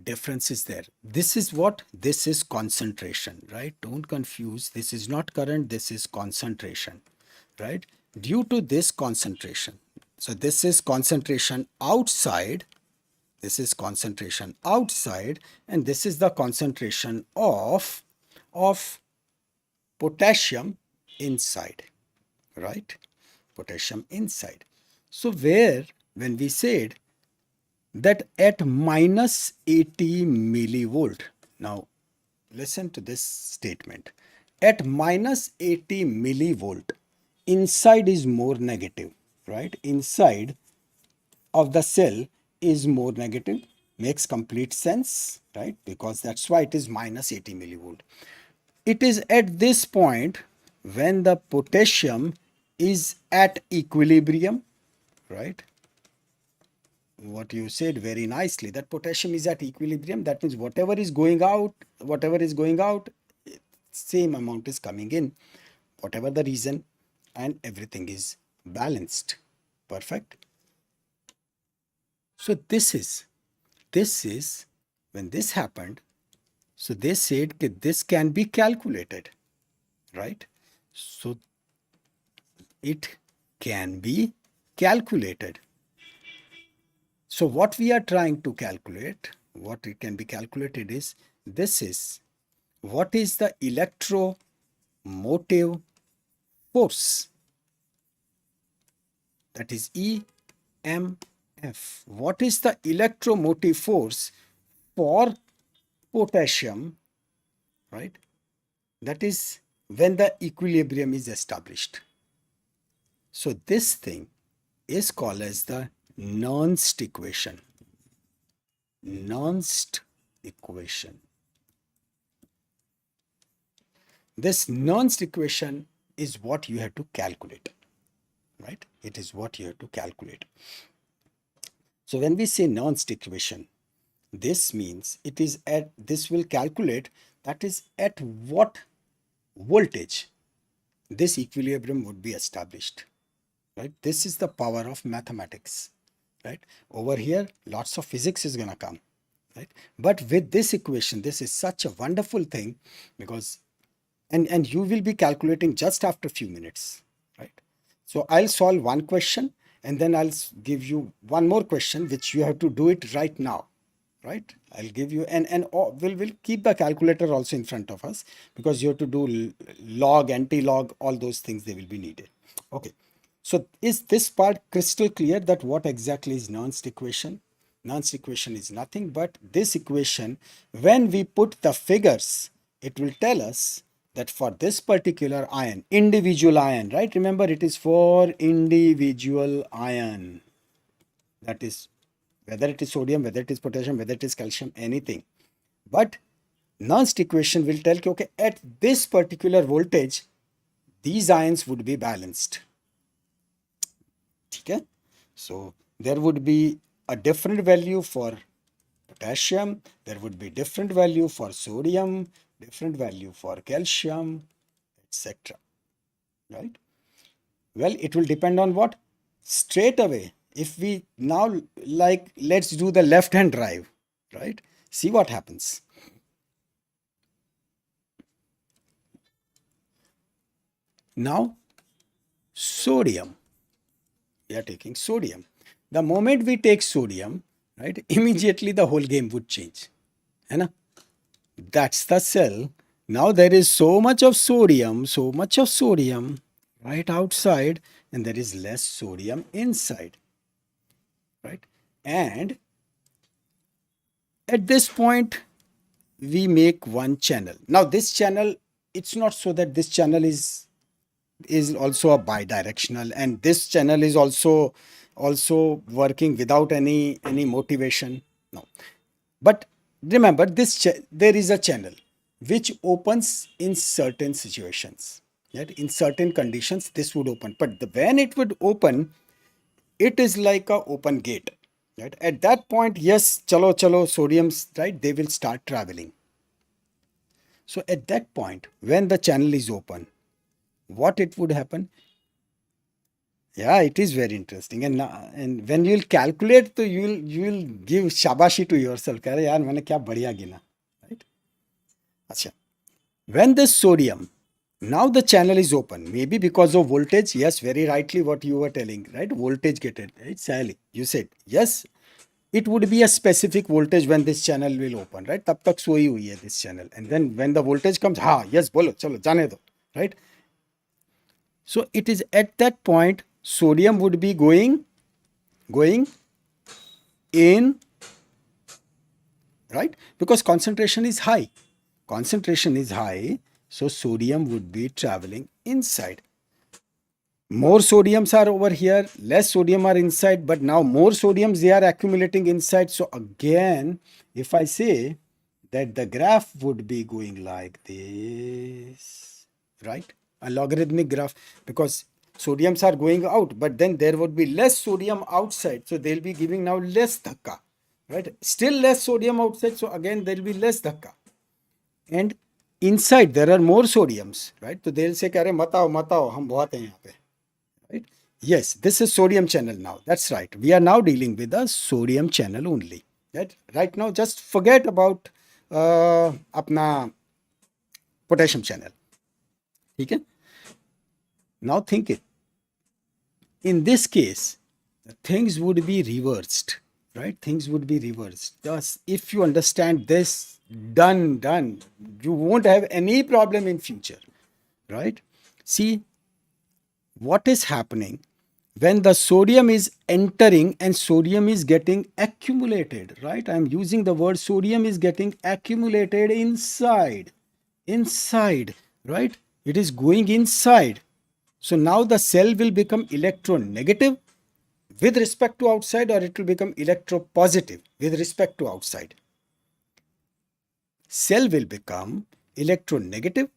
difference is there. This is what? This is concentration, right? Don't confuse. This is not current, this is concentration, right? Due to this concentration. So this is concentration outside, this is concentration outside, and this is the concentration of potassium inside, right? Potassium inside. So where, when we said that at minus 80 millivolt, now listen to this statement, at minus 80 millivolt, inside is more negative, right? Inside of the cell is more negative, makes complete sense, right? Because that's why it is minus 80 millivolt. It is at this point when the potassium is at equilibrium, right? What you said very nicely, that potassium is at equilibrium. That means whatever is going out, same amount is coming in, whatever the reason, and everything is balanced. Perfect. So this is when this happened. So they said that this can be calculated, right? So it can be calculated. So what we are trying to calculate, what it can be calculated is, this is what is the electromotive force, that is EMF. What is the electromotive force for potassium, right? That is when the equilibrium is established. So this thing is called as the Nernst equation. Nernst equation. This Nernst equation is what you have to calculate, right? It is what you have to calculate. So when we say Nernst equation, this means it is at, this will calculate that is at what voltage this equilibrium would be established, right? This is the power of mathematics, right? Over here, lots of physics is gonna come, right? But with this equation, this is such a wonderful thing, because and you will be calculating just after a few minutes, right? So I'll solve one question, and then I'll give you one more question which you have to do it right now, right? I'll give you, and we'll keep the calculator also in front of us, because you have to do log, anti-log, all those things, they will be needed. Okay, so is this part crystal clear, that what exactly is Nernst equation? Nernst equation is nothing but this equation. When we put the figures, it will tell us that for this particular ion, individual ion, right? Remember, it is for individual ion. That is, whether it is sodium, whether it is potassium, whether it is calcium, anything. But Nernst equation will tell you, okay, at this particular voltage, these ions would be balanced. Okay? So there would be a different value for potassium, there would be different value for sodium, different value for calcium, etc. Right? Well, it will depend on what? Straight away, if we now, like, let's do the left hand drive, right? See what happens. Now, sodium, we are taking sodium. The moment we take sodium, right, immediately the whole game would change. है ना? That's the cell. Now there is so much of sodium, right outside, and there is less sodium inside, right? And at this point, we make one channel. Now this channel, it's not so that this channel is also a bidirectional, and this channel is also working without any motivation. No, but remember this there is a channel which opens in certain situations, right? In certain conditions this would open, but when it would open, it is like a open gate, right? At that point, yes, chalo sodiums, right, they will start traveling. So at that point, when the channel is open, what it would happen? Yeah, it is very interesting, and when you'll calculate, so you'll give shabashi to yourself. अरे यार मैंने क्या बढ़िया गिना, right? अच्छा, when the sodium, now the channel is open, maybe because of voltage. Yes, very rightly what you were telling, right? Voltage gated, right? Sally, you said yes. It would be a specific voltage when this channel will open, right? तब तक सोई हुई है this channel, and then when the voltage comes, हाँ, yes, बोलो, चलो जाने दो, right? So it is at that point sodium would be going in, right? Because concentration is high. Concentration is high, so sodium would be traveling inside. More sodiums are over here, less sodium are inside, but now more sodiums they are accumulating inside. So again, if I say that the graph would be going like this, right? A logarithmic graph, because sodiums are going out, but then there would be less sodium outside, so they'll be giving now less dhakka, right? Still less sodium outside, so again there will be less dhakka. And inside there are more sodiums, right? So they'll say, "Kare matao, hum bahut hain yahan pe." Right? Yes, this is sodium channel now. That's right. We are now dealing with a sodium channel only. Right now, just forget about अपना potassium channel. ठीक है? Now think it. In this case, things would be reversed, right? Things would be reversed. Thus, if you understand this, done. You won't have any problem in future, right? See, what is happening when the sodium is entering and sodium is getting accumulated, right? I'm using the word sodium is getting accumulated inside, right? It is going inside. So now the cell will become electronegative with respect to outside, or it will become electropositive with respect to outside. Cell will become electronegative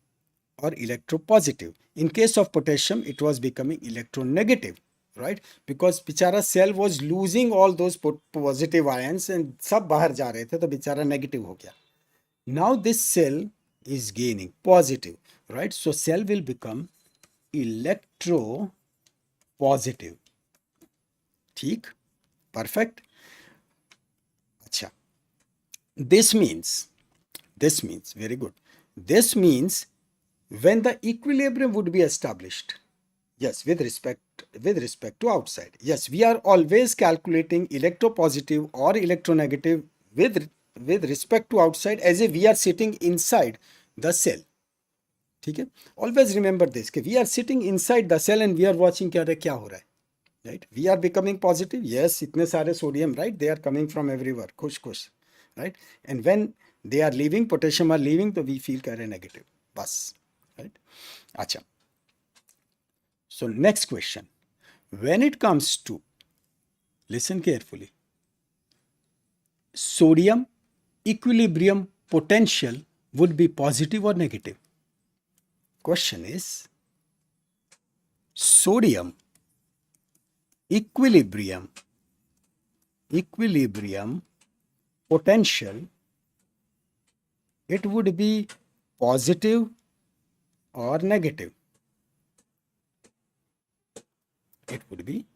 or electropositive. In case of potassium, it was becoming electronegative, right? Because bichara cell was losing all those positive ions and सब बाहर जा रहे थे, तो बिचारा negative हो गया. Now this cell is gaining positive, right? So cell will become electropositive. ठीक? Perfect? अच्छा. This means, very good. This means when the equilibrium would be established, yes, with respect to outside. Yes, we are always calculating electropositive or electronegative with respect to outside, as if we are sitting inside the cell. ठीक है? Always remember this, कि we are sitting inside the cell and we are watching क्या हो रहा है, right? We are becoming positive. Yes, इतने सारे sodium, right? They are coming from everywhere, खुश, right? And when they are leaving, potassium are leaving, तो we feel negative, बस, right? अच्छा. So next question, when it comes to, listen carefully, sodium equilibrium potential would be positive or negative? Question is, sodium equilibrium potential, it would be positive or negative? It would be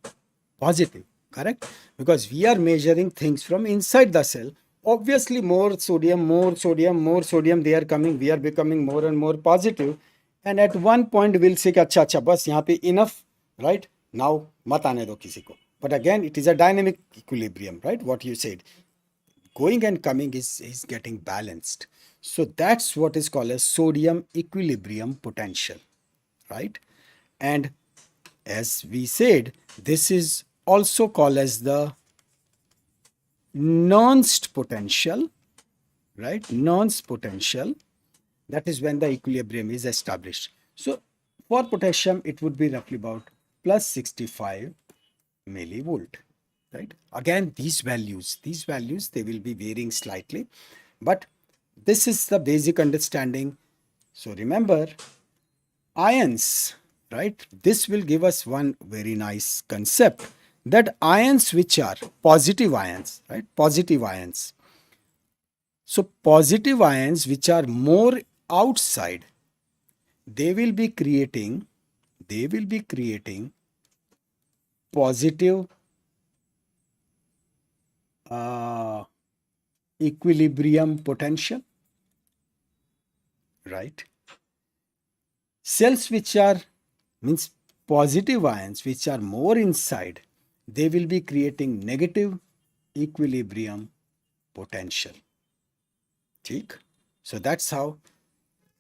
positive, correct? Because we are measuring things from inside the cell. Obviously, more sodium, they are coming. We are becoming more and more positive. And at one point, we'll say, अच्छा, बस यहाँ पे enough, right? Now, मत आने दो किसी को. But again, it is a dynamic equilibrium, right? What you said. Going and coming is getting balanced. So that's what is called as sodium equilibrium potential, right? And as we said, this is also called as the Nernst potential, right? Nernst potential. That is when the equilibrium is established. So for potassium, it would be roughly about plus 65 millivolt, right? Again, these values, they will be varying slightly, but this is the basic understanding. So remember, ions, right? This will give us one very nice concept, that ions which are positive ions, right? Positive ions. So positive ions which are more outside, they will be creating positive uh, equilibrium potential, right? Cells which are, means positive ions which are more inside, they will be creating negative equilibrium potential. ठीक? So that's how.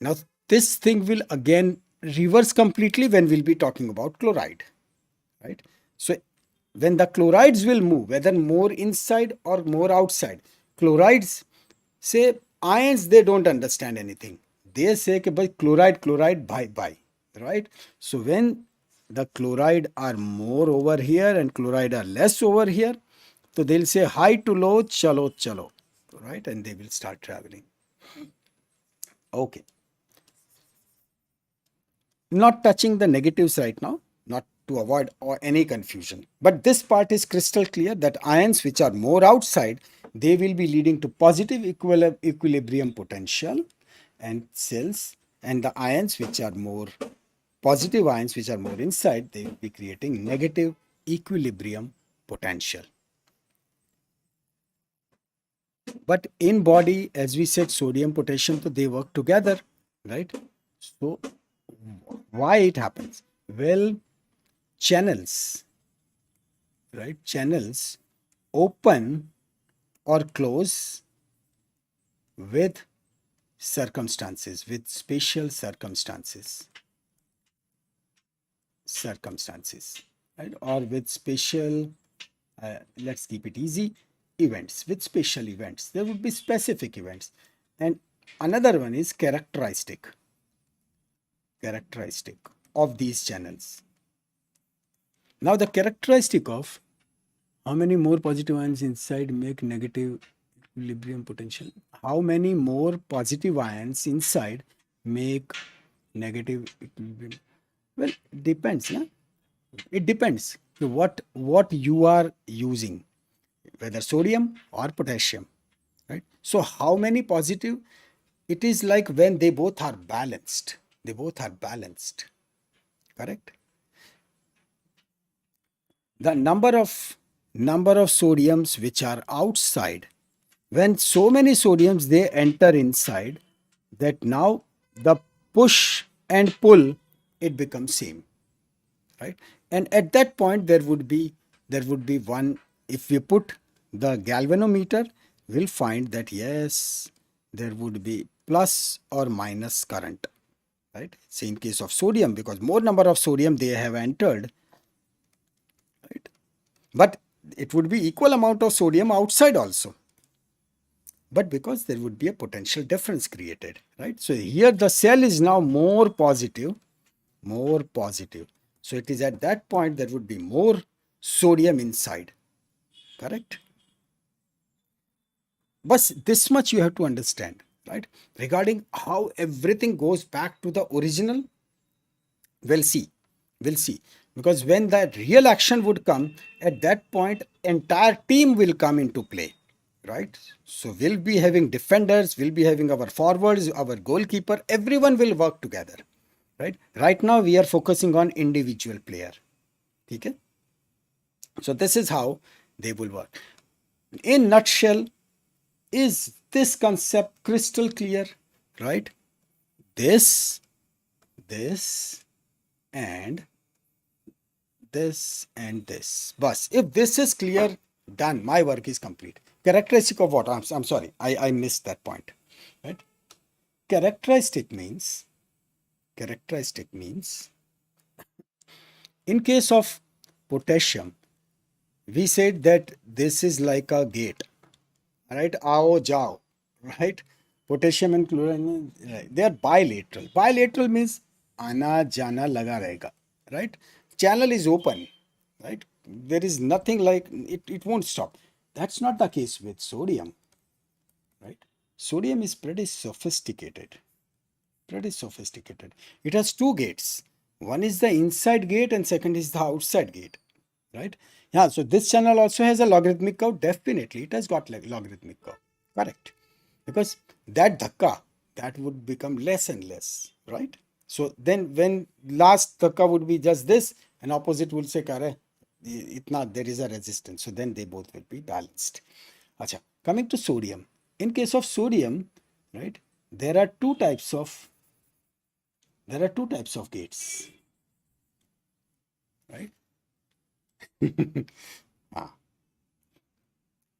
Now this thing will again reverse completely when we'll be talking about chloride, right? So when the chlorides will move, whether more inside or more outside, chlorides say, ions, they don't understand anything. They say कि भाई chloride bye, right? So when the chloride are more over here and chloride are less over here, so they'll say high to low, chalo, right? And they will start traveling. Okay. Not touching the negatives right now, not to avoid or any confusion. But this part is crystal clear, that ions which are more outside, they will be leading to positive equilibrium potential and cells, and the ions which are more positive ions which are more inside, they will be creating negative equilibrium potential. But in body, as we said, sodium, potassium, so they work together, right? So why it happens? Well, channels, right? Channels open or close with circumstances, with spatial circumstances, right? Or with spatial, let's keep it easy, events, with spatial events. There would be specific events. And another one is characteristic of these channels. Now the characteristic of how many more positive ions inside make negative equilibrium potential? How many more positive ions inside make negative equilibrium? Well, depends, na? It depends what you are using, whether sodium or potassium, right? So how many positive? It is like when they both are balanced. Correct? The number of sodiums which are outside, when so many sodiums they enter inside, that now the push and pull, it becomes same, right? And at that point there would be one, if we put the galvanometer, we'll find that yes, there would be plus or minus current, right? Say in case of sodium, because more number of sodium they have entered, right? But it would be equal amount of sodium outside also, but because there would be a potential difference created, right? So here the cell is now more positive. So it is at that point there would be more sodium inside, correct? But this much you have to understand, right? Regarding how everything goes back to the original, we'll see. Because when that real action would come, at that point, entire team will come into play, right? So we'll be having defenders, we'll be having our forwards, our goalkeeper, everyone will work together, right? Right now we are focusing on individual player. Okay? So this is how they will work. In nutshell, is this concept crystal clear, right? This, and this and this. Bus. If this is clear, done. My work is complete. Characteristic of what? I'm sorry. I missed that point. Right? characteristic means in case of potassium, we said that this is like a gate, right? Ao jao, right? Potassium and chlorine, right? They are bilateral. Bilateral means ana jana laga rahega, right? Channel is open, right? There is nothing like it won't stop. That's not the case with sodium, right? Sodium is pretty sophisticated, pretty sophisticated. It has two gates. One is the inside gate and second is the outside gate, right? Yeah, so this channel also has a logarithmic curve. Definitely, it has got like logarithmic curve. Correct. Because that dhakka, that would become less and less, right? So then when last dhakka would be just this, and opposite will say, Kare, itna, there is a resistance. So then they both will be balanced. Acha, coming to sodium. In case of sodium, right, there are two types of gates, right? Ah.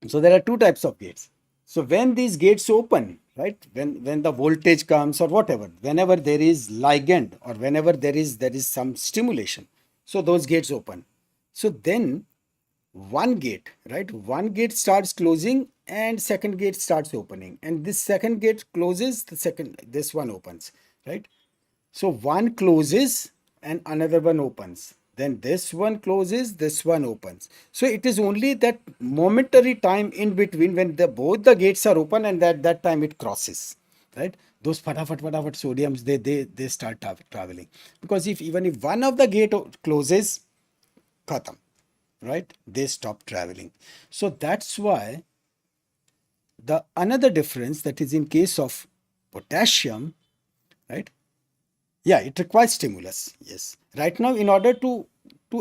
So there are two types of gates. So when these gates open, right, when the voltage comes or whatever, whenever there is ligand or whenever there is some stimulation, so those gates open. So then one gate, right, one gate starts closing and second gate starts opening, and this second gate closes, the second this one opens, right? So one closes and another one opens. Then this one closes, this one opens. So it is only that momentary time in between when both the gates are open, and that time it crosses, right? Those fatafat sodiums, they start traveling, because if one of the gate closes, khatam, right? They stop traveling. So that's why the another difference, that is in case of potassium, right? Yeah, it requires stimulus. Yes. Right now, in order to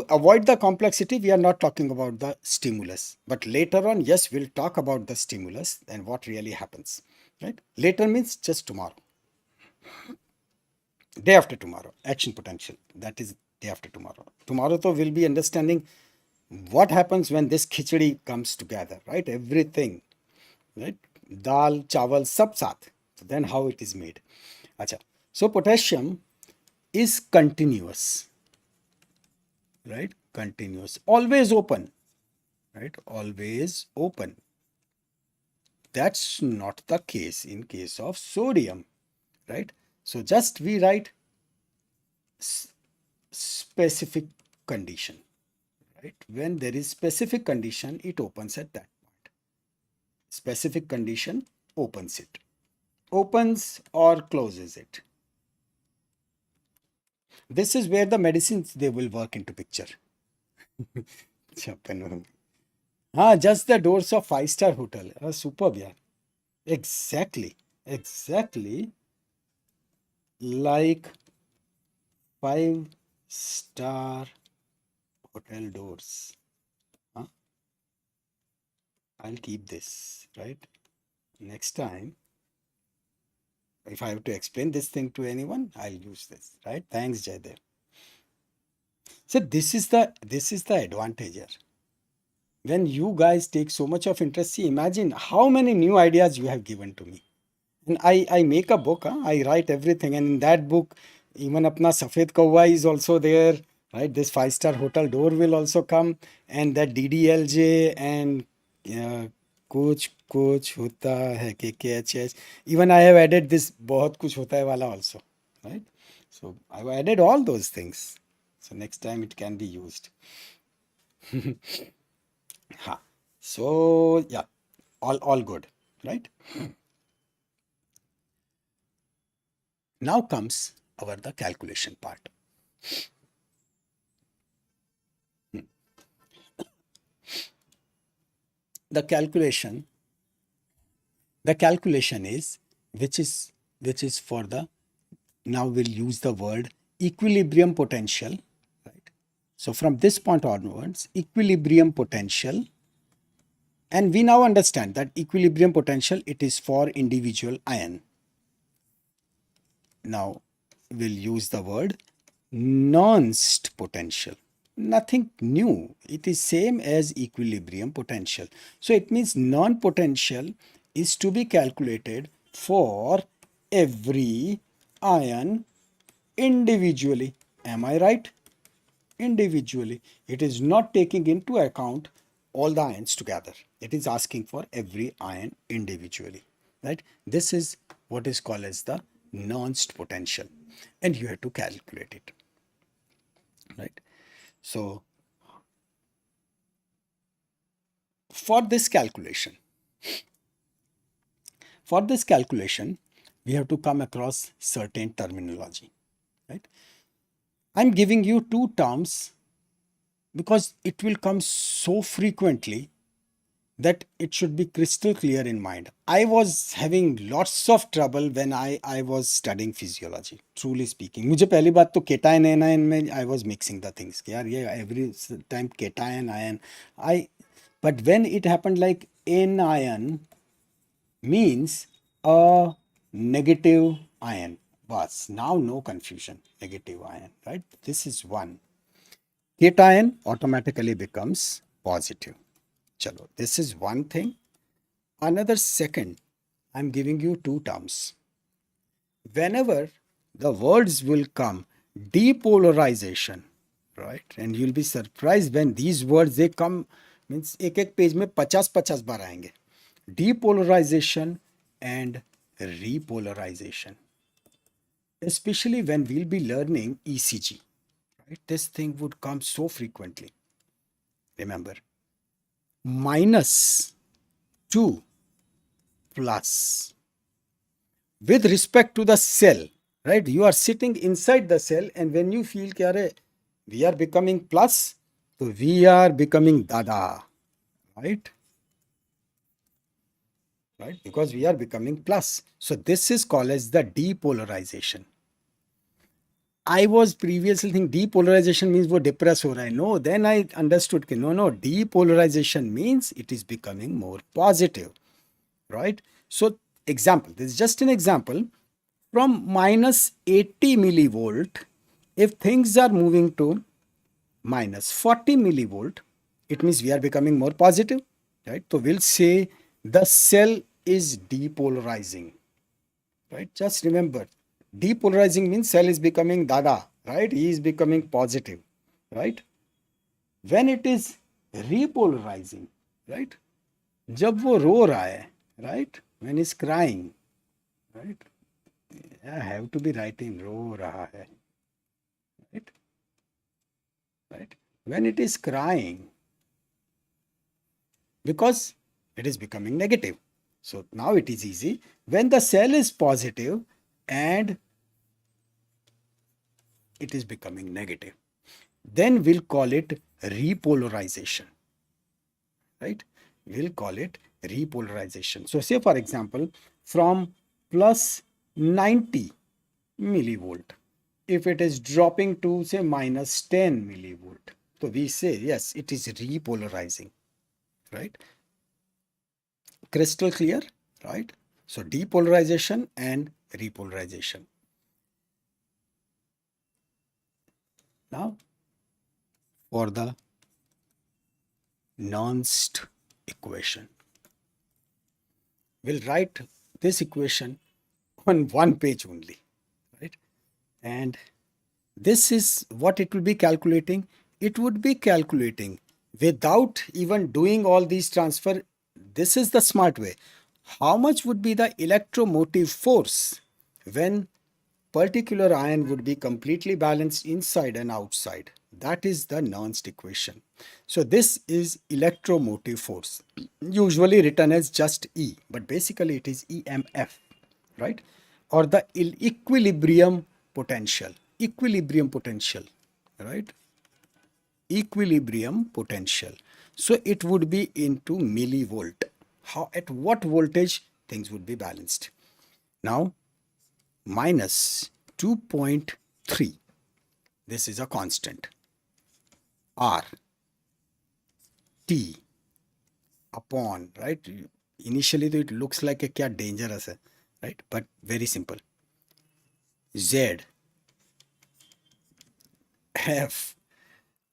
avoid the complexity, we are not talking about the stimulus. But later on, yes, we'll talk about the stimulus and what really happens. Right? Later means just tomorrow, day after tomorrow. Action potential. That is day after tomorrow. Tomorrow, though, we'll be understanding what happens when this khichdi comes together. Right? Everything. Right? Dal, chawal, sab saath. So then, how it is made. Acha. So potassium is continuous, right? Continuous, always open, right? Always open. That's not the case in case of sodium, right? So just we write specific condition, right? When there is specific condition, it opens at that point. Specific condition opens it, opens or closes it. This is where the medicines, they will work into picture. Just the doors of five-star hotel. Superb, yeah. Exactly. Exactly like five-star hotel doors. Huh? I'll keep this, right? Next time, if I have to explain this thing to anyone, I'll use this, right? Thanks, Jaydev. So this is the advantage here. When you guys take so much of interest, see, imagine how many new ideas you have given to me. And I make a book, huh? I write everything, and in that book, even apna Safed Kawa is also there, right? This five-star hotel door will also come, and that DDLJ and कुछ होता है KKHH. Even I have added this बहुत कुछ होता है वाला also, right? So I have added all those things. So next time it can be used. Ha. So yeah, all good, right? Now comes the calculation part. The calculation is which is for the, now we'll use the word equilibrium potential, right? So from this point onwards, equilibrium potential, and we now understand that equilibrium potential, it is for individual ion. Now we'll use the word Nernst potential. Nothing new. It is same as equilibrium potential. So it means non-potential is to be calculated for every ion individually. Am I right? Individually. It is not taking into account all the ions together. It is asking for every ion individually. Right? This is what is called as the Nernst potential. And you have to calculate it. Right? So for this calculation, we have to come across certain terminology. Right? I'm giving you two terms because it will come so frequently that it should be crystal clear in mind. I was having lots of trouble when I was studying physiology, truly speaking. मुझे पहली बात तो cation anion में I was mixing the things. यार ये every time cation ion. But when it happened like anion means a negative ion. Bas, now no confusion. Negative ion, right? This is one. Cation automatically becomes positive. Chalo, this is one thing. Another second, I'm giving you two terms. Whenever the words will come, depolarization, right? And you'll be surprised when these words they come, means एक एक page में 50-50 बार आएंगे. Depolarization and repolarization. Especially when we'll be learning ECG, right? This thing would come so frequently. Remember, -2 plus with respect to the cell, right? You are sitting inside the cell, and when you feel that we are becoming plus, so we are becoming dada, right? Right? Because we are becoming plus. So this is called as the depolarization. I was previously thinking depolarization means वो depress हो रहा है. No, then I understood कि no, depolarization means it is becoming more positive, right? So example, this is just an example. From -80 millivolt, if things are moving to -40 millivolt, it means we are becoming more positive, right? So we'll say the cell is depolarizing, right? Just remember, depolarizing means cell is becoming dada, right? He is becoming positive, right? When it is repolarizing, right? जब वो रो रहा है, right? When he's crying, right? I have to be writing रो रहा है, right? Right? When it is crying, because it is becoming negative. So now it is easy. When the cell is positive and it is becoming negative, then we'll call it repolarization, right? We'll call it repolarization. So say for example, from plus 90 millivolt, if it is dropping to say -10 millivolt, so we say yes, it is repolarizing, right? Crystal clear, right? So depolarization and repolarization. Now for the Nernst equation, we'll write this equation on one page only, right? And this is what it will be calculating. It would be calculating without even doing all these transfer. This is the smart way. How much would be the electromotive force when particular ion would be completely balanced inside and outside? That is the Nernst equation. So this is electromotive force, usually written as just E, but basically it is EMF, right? Or the equilibrium potential. Equilibrium potential, right? Equilibrium potential. So it would be into millivolt. How, at what voltage things would be balanced? Now minus 2.3. This is a constant. R T upon, right? Initially it looks like a kya dangerous hai, right? But very simple. Z F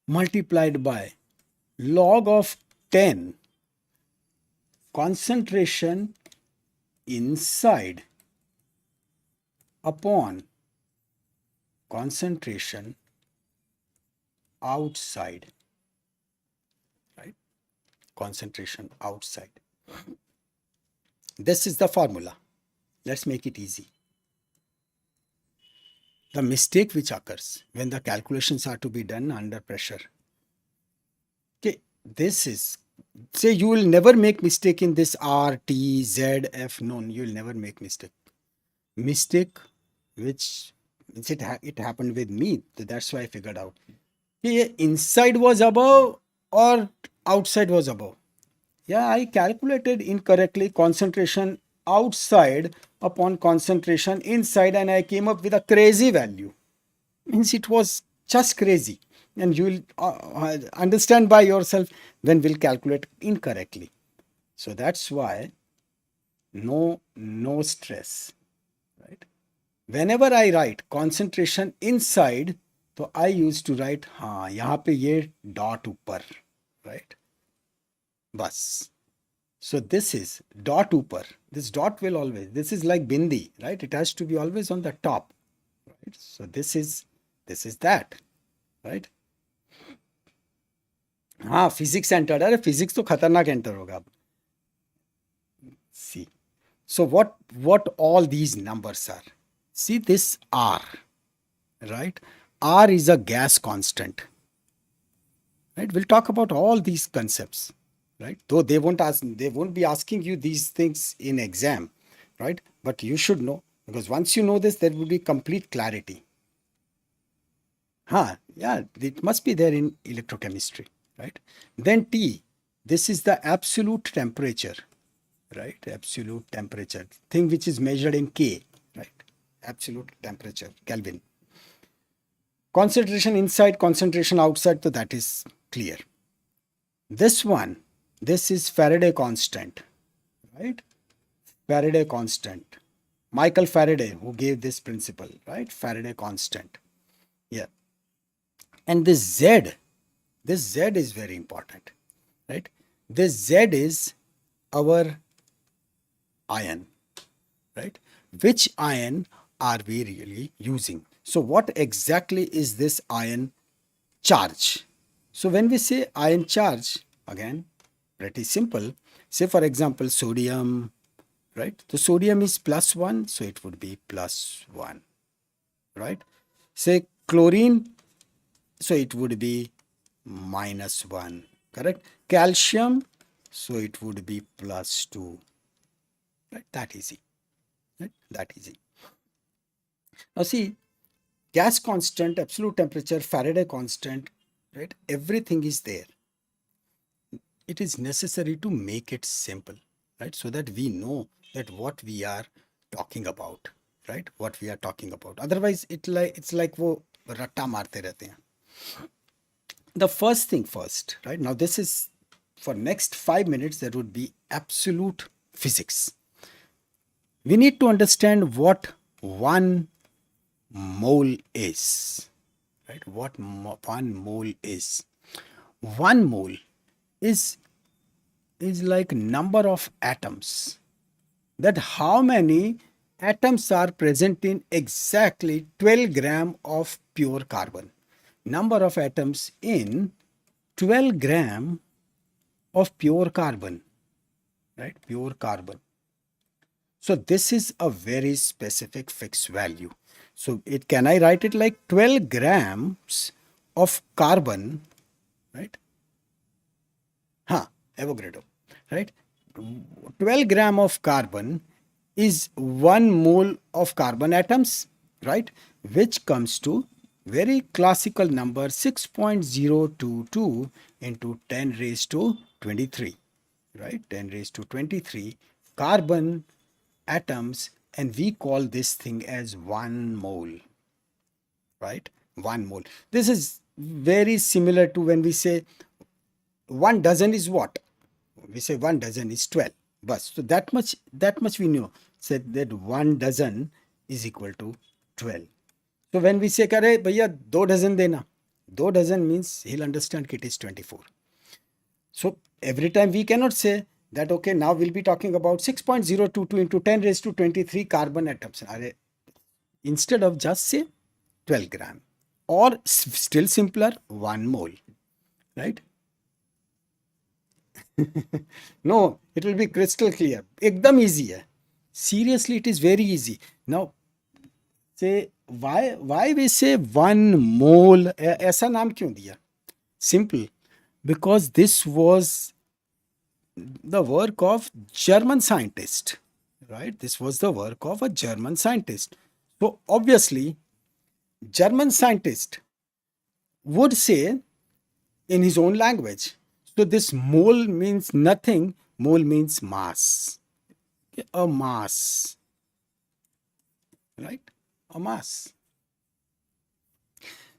multiplied by log of 10 concentration inside upon concentration outside, right? Concentration outside. This is the formula. Let's make it easy. The mistake which occurs when the calculations are to be done under pressure. Okay, this is, say you will never make mistake in this R, T, Z, F. No, you will never make mistake. Mistake which it happened with me. That's why I figured out. Okay, inside was above or outside was above. Yeah, I calculated incorrectly concentration outside upon concentration inside, and I came up with a crazy value. Means it was just crazy. And you will understand by yourself when we'll calculate incorrectly. So that's why no stress, right? Whenever I write concentration inside, तो I used to write हाँ यहाँ पे ये dot ऊपर, right? बस. So this is dot upar. This dot will always, this is like bindi, right? It has to be always on the top, right? So this is that, right? हाँ physics entered. अरे physics तो खतरनाक enter होगा अब. See. So what all these numbers are? See this R, right? R is a gas constant, right? We'll talk about all these concepts, right? Though they won't be asking you these things in exam, right? But you should know, because once you know this, there will be complete clarity. Yeah, it must be there in electrochemistry, right? Then T, this is the absolute temperature, right? Absolute temperature, thing which is measured in K, right? Absolute temperature, Kelvin. Concentration inside, concentration outside, so that is clear. This one, this is Faraday constant, right? Faraday constant. Michael Faraday, who gave this principle, right? Faraday constant. Yeah. And this Z is very important, right? This Z is our ion, right? Which ion are we really using? So what exactly is this ion charge? So when we say ion charge, again, pretty simple. Say for example, sodium, right? So sodium is +1, so it would be +1, right? Say chlorine, so it would be -1, correct? Calcium, so it would be +2, right? That easy, right? That easy. Now see, gas constant, absolute temperature, Faraday constant, right? Everything is there. It is necessary to make it simple, right? So that we know that what we are talking about, right? What we are talking about. Otherwise, it's like वो रट्टा मारते रहते हैं. The first thing first, right? Now this is for next 5 minutes there would be absolute physics. We need to understand what 1 mole is, right? What 1 mole is. 1 mole is like number of atoms, that how many atoms are present in exactly 12 gram of pure carbon. Number of atoms in 12 gram of pure carbon, right? Pure carbon. So this is a very specific fixed value. So can I write it like 12 grams of carbon, right? Avogadro, right? 12 gram of carbon is 1 mole of carbon atoms, right? Which comes to very classical number 6.022 into 10 raised to 23, right? 10 raised to 23 carbon atoms, and we call this thing as 1 mole, right? 1 mole. This is very similar to when we say 1 dozen is what? We say 1 dozen is 12. But so that much we know. Said that 1 dozen is equal to 12. So when we say, "Kare bhaiya 2 dozen dena," 2 dozen means he'll understand it is 24. So every time we cannot say that, okay, now we'll be talking about 6.022 into 10 raised to 23 carbon atoms. instead of just say 12 gram, or still simpler, 1 mole, right? No, it will be crystal clear. एकदम easy है. Seriously, it is very easy. Now, say why we say 1 mole? ऐसा नाम क्यों दिया? Simple, because this was the work of German scientist, right? This was the work of a German scientist. So obviously, German scientist would say in his own language. So this mole means nothing. Mole means mass. A mass, right? A mass.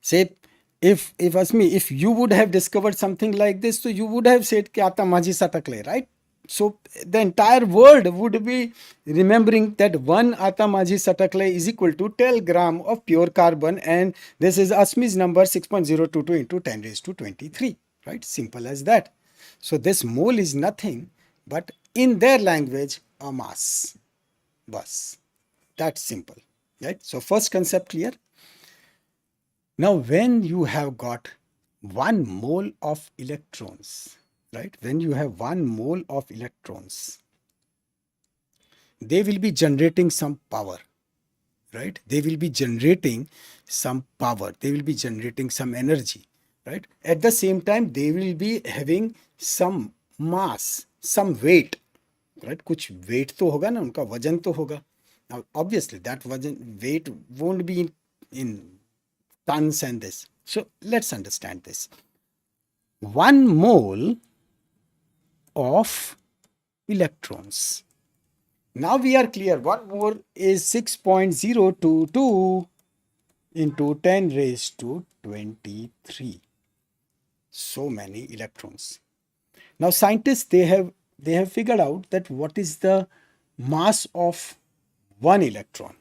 Say, if ask me, if you would have discovered something like this, so you would have said कि आता माझी सटकले, right? So the entire world would be remembering that 1 आता माझी सटकले is equal to 12 gram of pure carbon, and this is Asmi's number 6.022 into 10 raised to 23, right? Simple as that. So this mole is nothing but in their language a mass. Bus. That's simple, right? So first concept clear. Now, when you have got 1 mole of electrons, right? When you have 1 mole of electrons, they will be generating some power, right? They will be generating some power. They will be generating some energy, right? At the same time, they will be having some mass, some weight, right? कुछ weight तो होगा ना, उनका वजन तो होगा. Now, obviously, that weight won't be in tons and this. So let's understand this. 1 mole of electrons. Now we are clear. 1 mole is 6.022 into 10 raised to 23. So many electrons. Now scientists, they have figured out that what is the mass of 1 electron.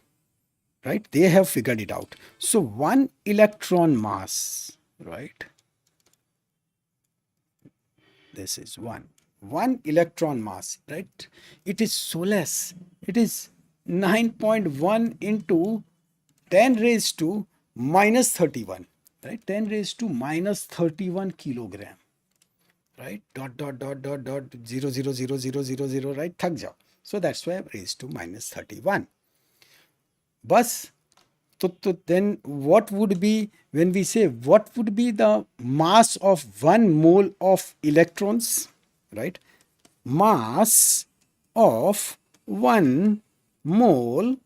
Right? They have figured it out. So 1 electron mass, right? This is 1 electron mass, right? It is so less. It is 9.1 into 10 raised to minus 31, right? 10 raised to minus 31 kilogram, right? Dot, dot, dot, dot, dot, 0, 0, 0, 0, 0, 0, right? Thak jao. So that's why I've raised to minus 31. Bus. So then what would be, when we say what would be the mass of 1 mole of electrons, right? Mass of 1 mole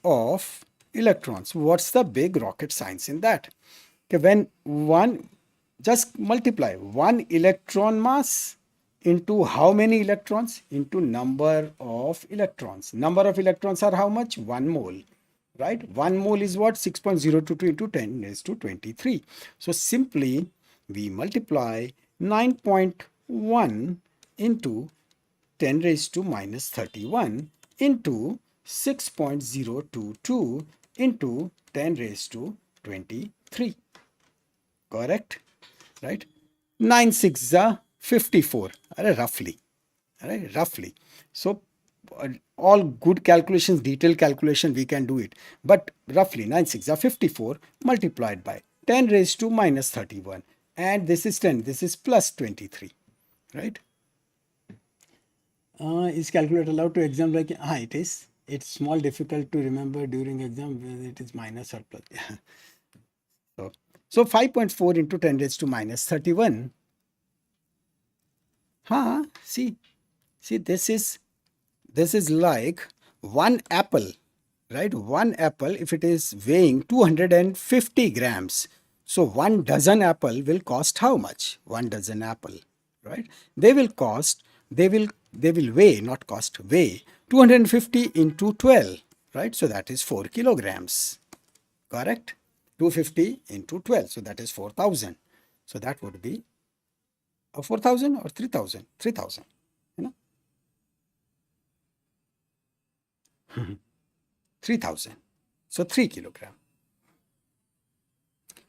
of electrons. What's the big rocket science in that? Okay, when just multiply 1 electron mass into how many electrons? Into number of electrons. Number of electrons are how much? 1 mole. Right? 1 mole is what? 6.022 into 10 raised to 23. So simply we multiply 9.1 into 10 raised to minus 31 into 6.022 into 10 raised to 23. Correct? Right? 9 6 are 54. Roughly. Right? Roughly. So all good calculations, detailed calculation, we can do it. But roughly 9 6 are 54 multiplied by 10 raised to minus 31. And this is 10. This is plus 23. Right? Is calculator allowed to exam like? It is. It's small, difficult to remember during exam whether it is minus or plus. So 5.4 into 10 raised to minus 31. See, this is like 1 apple, right? 1 apple, if it is weighing 250 grams, so 1 dozen apple will cost how much? 1 dozen apple, right? They will weigh, not cost, weigh 250 into 12, right? So that is 4 kilograms, correct? 250 into 12, so that is 4,000. So that would be 4,000 or 3,000? 3,000, you know? 3,000. So 3 kilogram.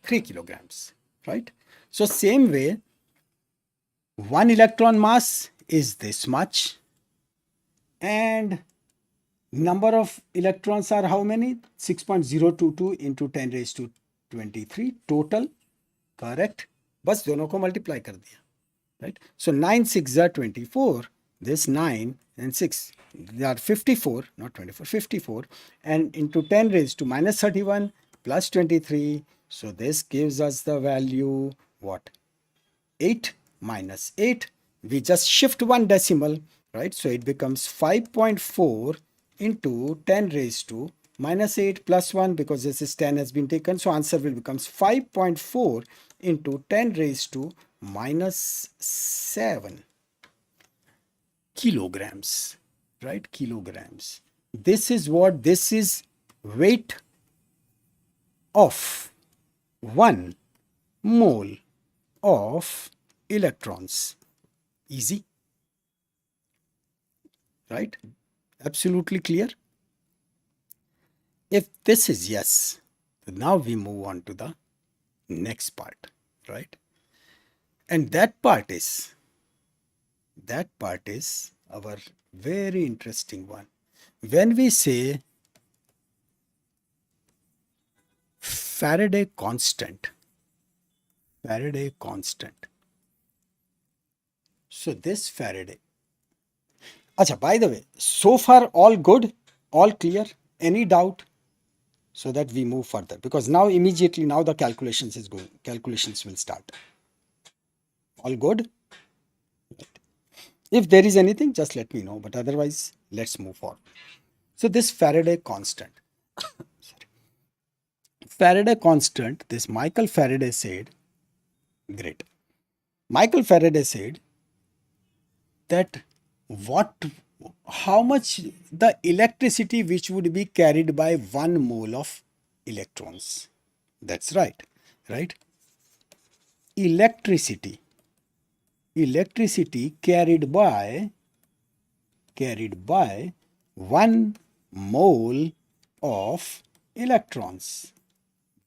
3 kilograms, right? So same way, 1 electron mass is this much, and Number of electrons are how many? 6.022 into 10 raised to 23 total. Correct. बस दोनों को multiply कर दिया. Right. So 9 6 are 24. This 9 and 6, they are 54, not 24, 54. And into 10 raised to minus 31 plus 23. So this gives us the value what? 8 minus 8. We just shift one decimal, right? So it becomes 5.4 into 10 raised to minus 8 plus 1, because this is 10 has been taken. So answer will becomes 5.4 into 10 raised to minus 7 kilograms, right? Kilograms. This is what? This is weight of 1 mole of electrons. Easy, right? Absolutely clear. If this is yes, now we move on to the next part, right? And that part is our very interesting one. When we say Faraday constant, so this Faraday. Acha, by the way, so far all good, all clear, any doubt? So that we move further, because now immediately now the calculations will start. All good? If there is anything, just let me know, but otherwise let's move on. So this Faraday constant, this Michael Faraday said, great. Michael Faraday said that how much the electricity which would be carried by 1 mole of electrons. That's right, right? Electricity carried by 1 mole of electrons.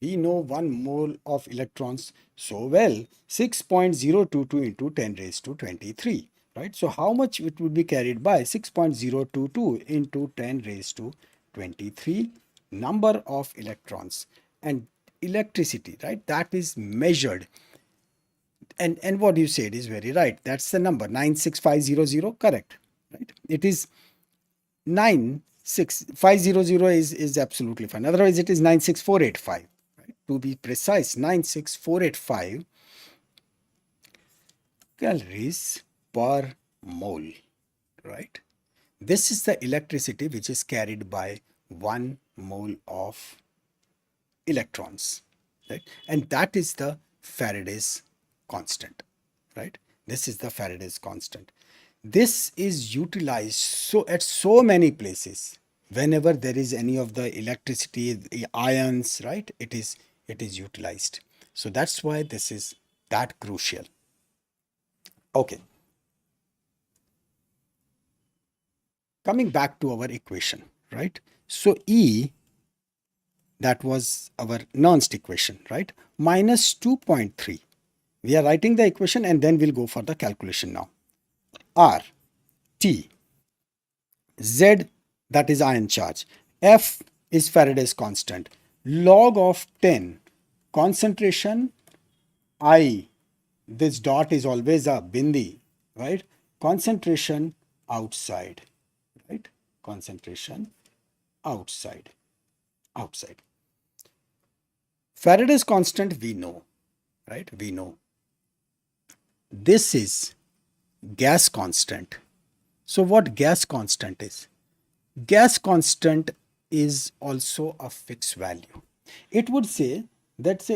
We know 1 mole of electrons so well, 6.022 into 10 raised to 23, right? So how much it would be carried by? 6.022 into 10 raised to 23 number of electrons. And electricity, right? That is measured. And what you said is very right. That's the number 96500, correct, right? It is 96500 is absolutely fine. Otherwise it is 96485, right? To be precise, 96485 calories per mole, right? This is the electricity which is carried by 1 mole of electrons, right? And that is the Faraday's constant, right? This is the Faraday's constant. This is utilized so at so many places. Whenever there is any of the electricity, the ions, right? It is utilized. So that's why this is that crucial. Okay. Coming back to our equation, right? So E, that was our Nernst equation, right? Minus 2.3. We are writing the equation and then we'll go for the calculation now. R, T, Z, that is ion charge. F is Faraday's constant. Log of 10, concentration, I, this dot is always a bindi, right? Concentration outside, right? Concentration outside. Faraday's constant we know, right? We know. This is gas constant. So what gas constant is? Gas constant is also a fixed value. It would say that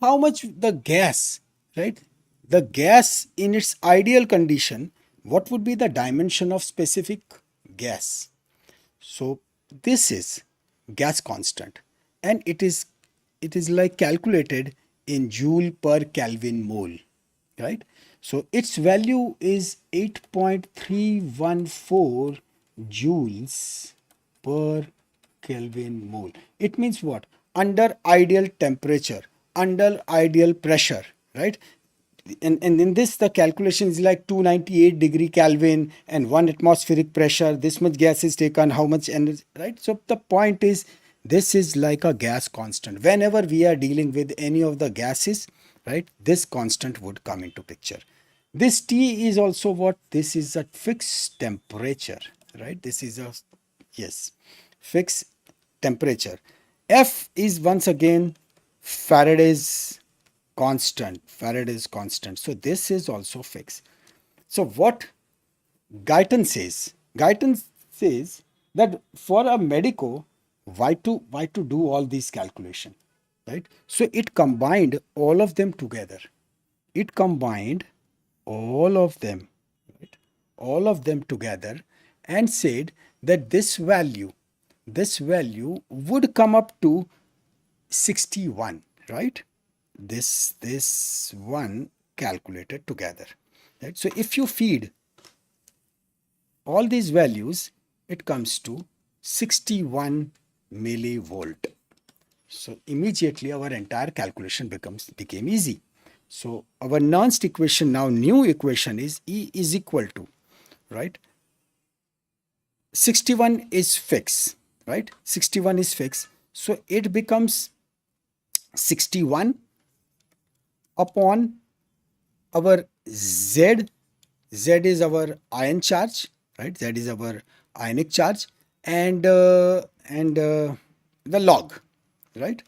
how much the gas, right? The gas in its ideal condition, what would be the dimension of specific gas? So this is gas constant, and it is like calculated in joule per Kelvin mole, right? So its value is 8.314 joules per Kelvin mole. It means what? Under ideal temperature, under ideal pressure, right? and in this the calculation is like 298 degree Kelvin and 1 atmospheric pressure, this much gas is taken, how much energy, right? So the point is, this is like a gas constant. Whenever we are dealing with any of the gases, right, this constant would come into picture. This T is also what? This is a fixed temperature, right? This is a, yes, fixed temperature. F is once again Faraday's constant. Faraday's constant. So this is also fixed. So what Guyton says that for a medico, why to do all these calculation, right? So it combined all of them together. It combined all of them, right? All of them together, and said that this value would come up to 61, right? This one calculated together, right? So if you feed all these values, it comes to 61 millivolt. So immediately our entire calculation became easy. So our Nernst equation, now new equation, is E is equal to, right, 61 is fixed, right? 61 is fixed. So it becomes 61 upon our Z. Z is our ion charge, right? Z is our ionic charge, and the log, right?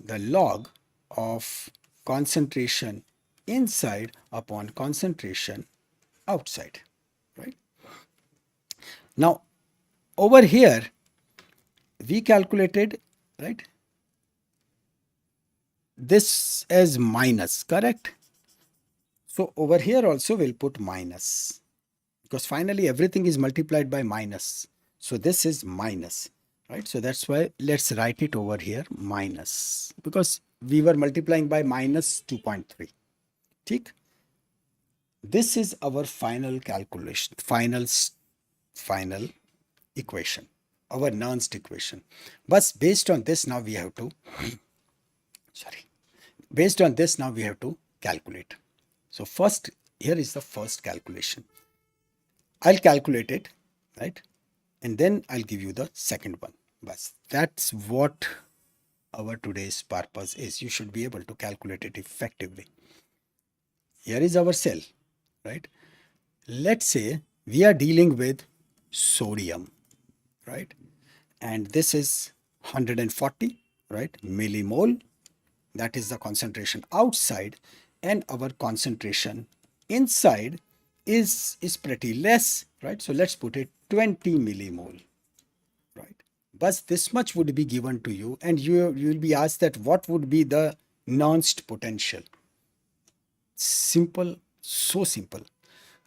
The log of concentration inside upon concentration outside, right? Now over here we calculated, right, this as minus, correct? So over here also we'll put minus, because finally everything is multiplied by minus. So this is minus, right? So that's why let's write it over here minus, because we were multiplying by minus 2.3. ठीक? This is our final calculation, final equation, our Nernst equation. But based on this now we have to, sorry, based on this now we have to calculate. So first, here is the first calculation. I'll calculate it, right? And then I'll give you the second one. But that's what our today's purpose is. You should be able to calculate it effectively. Here is our cell, right? Let's say we are dealing with sodium, right? And this is 140, right, millimole. That is the concentration outside, and our concentration inside is pretty less, right? So let's put it 20 millimole, right? But this much would be given to you, and you will be asked that what would be the Nernst potential. Simple, so simple,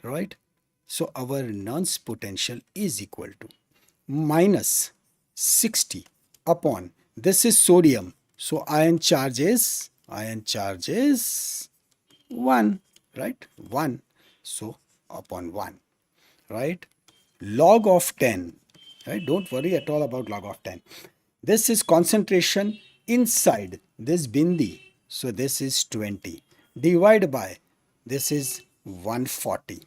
right? So our Nernst potential is equal to minus 60 upon, this is sodium, so ion charge is 1, right? 1, so upon 1, right? Log of 10, right? Don't worry at all about log of 10. This is concentration inside this bindi, so this is 20, divide by, this is 140,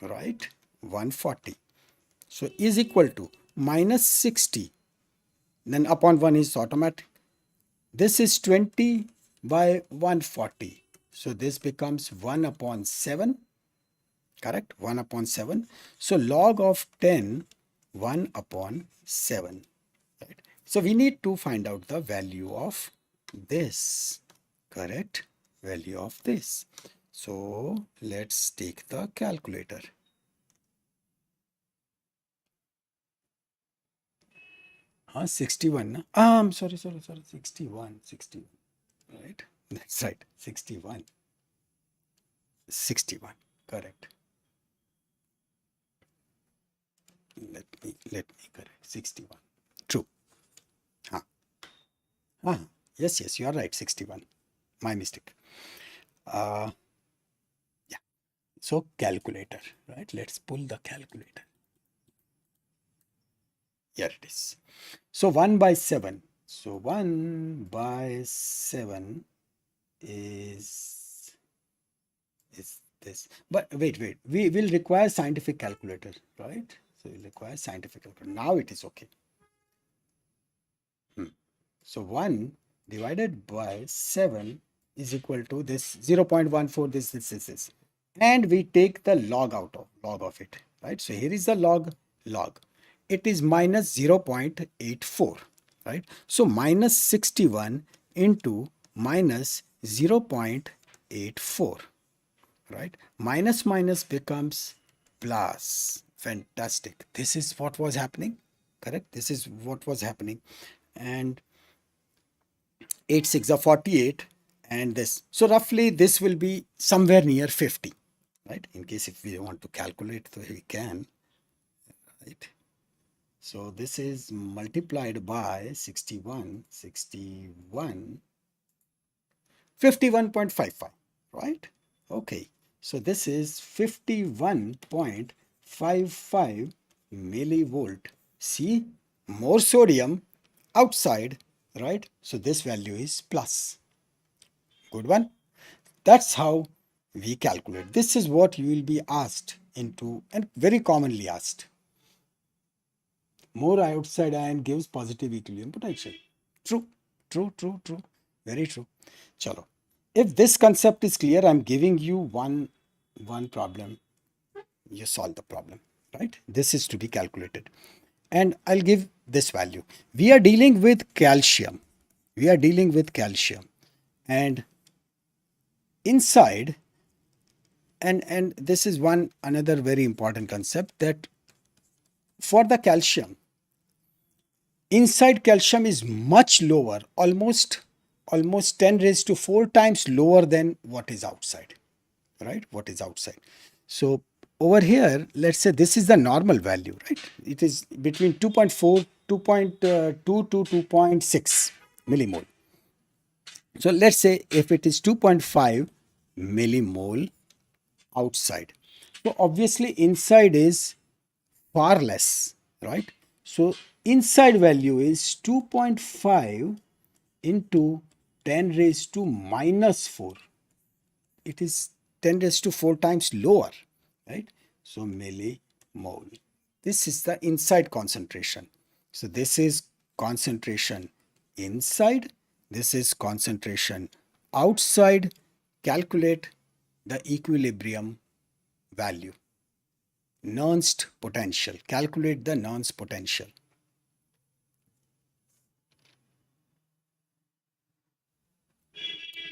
right? 140, so is equal to minus 60, then upon 1 is automatic. This is 20 by 140, so this becomes 1 upon 7, correct? 1 upon 7. So log of 10, 1 upon 7, right? So we need to find out the value of this, correct? Value of this. So let's take the calculator. Huh, 61. Na? I'm sorry, 61, right? That's right, 61. 61, correct. Let me correct, 61. True. Huh. Yes, you are right, 61. My mistake. Yeah. So calculator, right? Let's pull the calculator. Here it is. So 1 by 7. So 1 by 7 is this. But wait, we will require scientific calculator, right? So we'll require scientific calculator. Now it is okay. So 1 divided by 7 is equal to this 0.14, this. And we take the log out of log of it, right? So here is the log. It is minus 0.84, right? So minus 61 into minus 0.84, right? Minus minus becomes plus. Fantastic. This is what was happening, correct? This is what was happening. And 8 6 are 48, and this. So roughly this will be somewhere near 50, right? In case if we want to calculate, so we can, right? So this is multiplied by 61, 51.55, right? Okay. So this is 51.55 millivolt. See, more sodium outside, right? So this value is plus. Good one. That's how we calculate. This is what you will be asked into, and very commonly asked. More outside ion gives positive equilibrium potential. True. Very true. Chalo. If this concept is clear, I'm giving you one problem. You solve the problem, right? This is to be calculated. And I'll give this value. We are dealing with calcium. And inside, and this is another very important concept, that for the calcium, inside calcium is much lower, almost 10 raised to 4 times lower than what is outside, right? What is outside. So over here, let's say this is the normal value, right? It is between 2.4, 2.2 to 2.6 millimole. So let's say if it is 2.5 millimole outside. So obviously inside is far less, right? So inside value is 2.5 into 10 raised to minus 4. It is 10 raised to 4 times lower, right? So millimole. This is the inside concentration. So this is concentration inside. This is concentration outside. Calculate the equilibrium value. Nernst potential. Calculate the Nernst potential.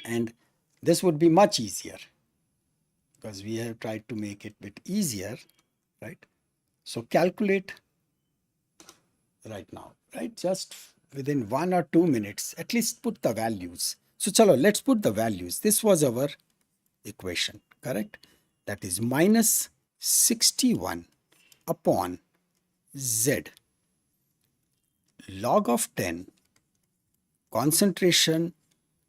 And this would be much easier because we have tried to make it a bit easier, right? So calculate right now, right? Just within 1 or 2 minutes, at least put the values. So chalo, let's put the values. This was our equation, correct? That is minus 61 upon Z log of 10 concentration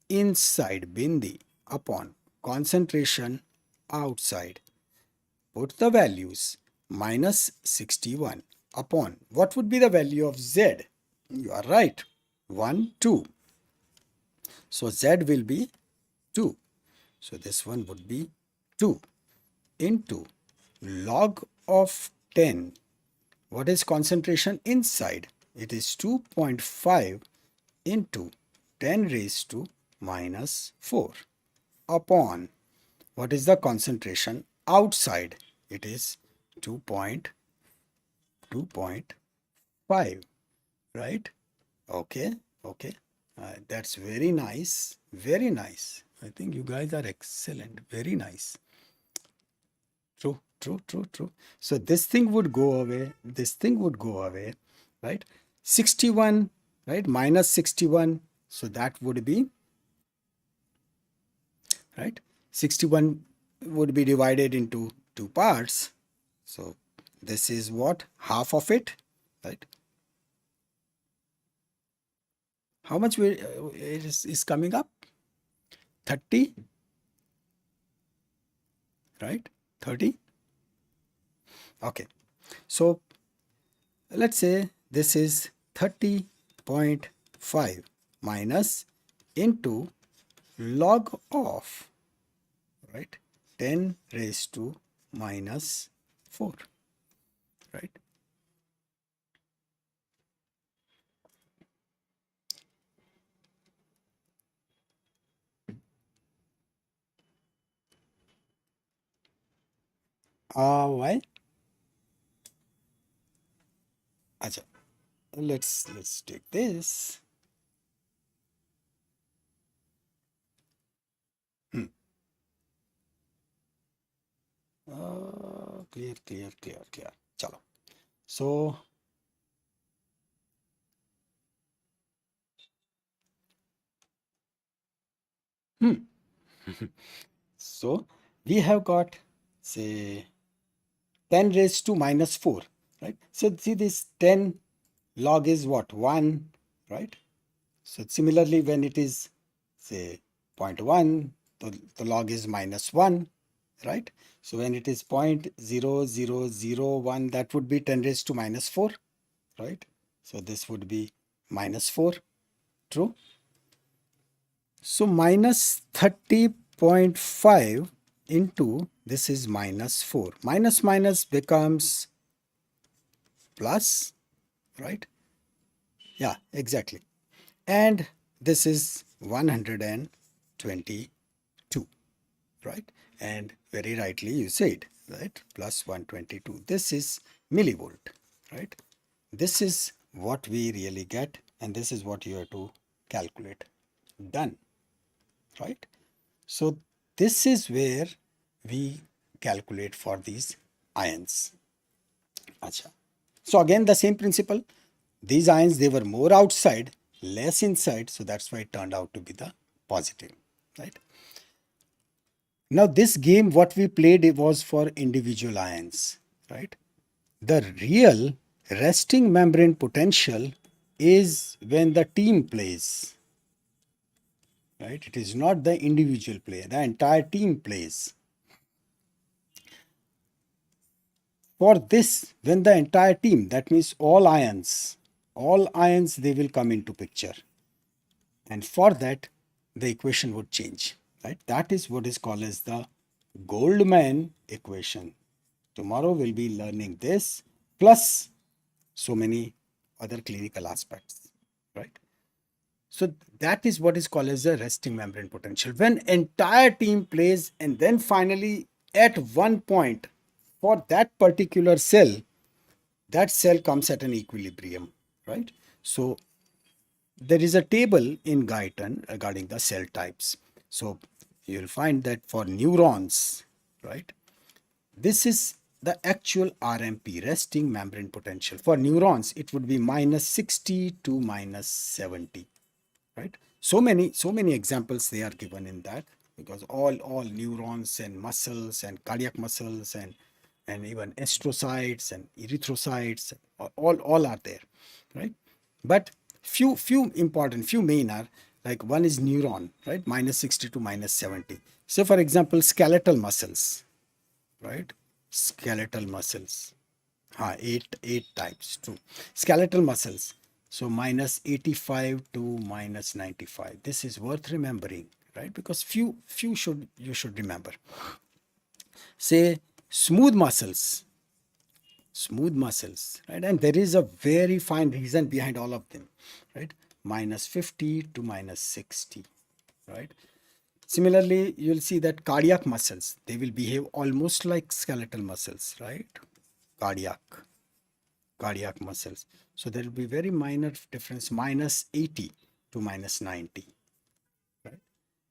inside bindi upon concentration outside. Put the values. Minus 61 upon, what would be the value of Z? You are right, 1, 2. So Z will be 2. So this one would be 2 into log of 10. What is concentration inside? It is 2.5 into 10 raised to minus 4 upon, what is the concentration outside? It is 2.5, right? Okay. That's very nice. I think you guys are excellent. Very nice. True. So this thing would go away. Right? 61, right? Minus 61. So that would be, right? 61 would be divided into 2 parts. So this is what? Half of it, right? How much it is coming up? 30, right? 30. Okay. So let's say this is 30.5 minus into log of, right? 10 raised to minus 4, right? Why? Acha, let's take this. Hmm. Clear. Chalo. So, hmm. So we have got, say, 10 raised to minus 4, right? So see, this 10 log is what? 1, right? So similarly, when it is, say, zero point 0.1, the log is minus 1, right? So when it is 0.0001, that would be 10 raised to minus 4, right? So this would be minus 4, true? So minus 30.5 into this is minus 4. Minus becomes plus, right? Yeah, exactly. And this is 122, right? And very rightly you said, right? Plus 122. This is millivolt, right? This is what we really get, and this is what you have to calculate. Done, right? So this is where we calculate for these ions. Acha. So again the same principle. These ions, they were more outside, less inside, so that's why it turned out to be the positive, right? Now this game what we played, it was for individual ions, right? The real resting membrane potential is when the team plays, right? It is not the individual play, the entire team plays. For this, when the entire team, that means all ions, they will come into picture. And for that, the equation would change, right? That is what is called as the Goldman equation. Tomorrow we'll be learning this plus so many other clinical aspects, right? So that is what is called as the resting membrane potential. When entire team plays and then finally at one point for that particular cell, that cell comes at an equilibrium, right? So there is a table in Guyton regarding the cell types. So you'll find that for neurons, right? This is the actual RMP, resting membrane potential. For neurons, it would be minus 60 to minus 70, right? So many examples they are given in that, because all neurons and muscles and cardiac muscles and even astrocytes and erythrocytes, all are there, right? But few important, few main are, like one is neuron, right? Minus 60 to minus 70. So for example, skeletal muscles, right? Skeletal muscles. Eight types, true. Skeletal muscles. So minus 85 to minus 95. This is worth remembering, right? Because few you should remember. Say smooth muscles, right? And there is a very fine reason behind all of them, right? Minus 50 to minus 60, right? Similarly, you'll see that cardiac muscles, they will behave almost like skeletal muscles, right? Cardiac, cardiac muscles. So there will be very minor difference, minus 80 to minus 90, right?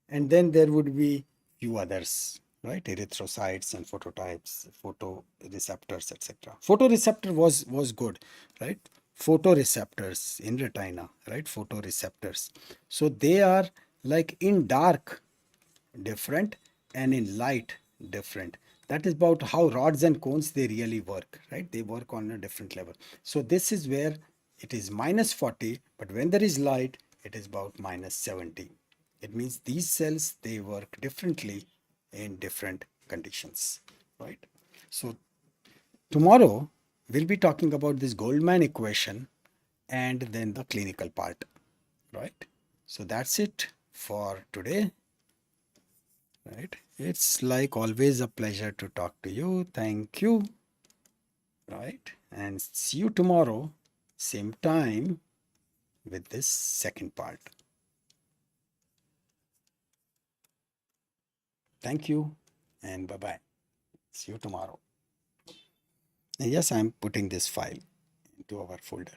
And then there would be few others, right? Erythrocytes and phototypes, photoreceptors, etc. Photoreceptor was good, right? Photoreceptors in retina, right? Photoreceptors. So they are like in dark different and in light different. That is about how rods and cones they really work, right? They work on a different level. So this is where it is minus 40, but when there is light, it is about minus 70. It means these cells, they work differently in different conditions, right? So tomorrow we'll be talking about this Goldman equation and then the clinical part, right? So that's it for today. right? It's like always a pleasure to talk to you. Thank you, right? And see you tomorrow, same time with this second part. Thank you and bye bye. See you tomorrow. And yes, I'm putting this file into our folder.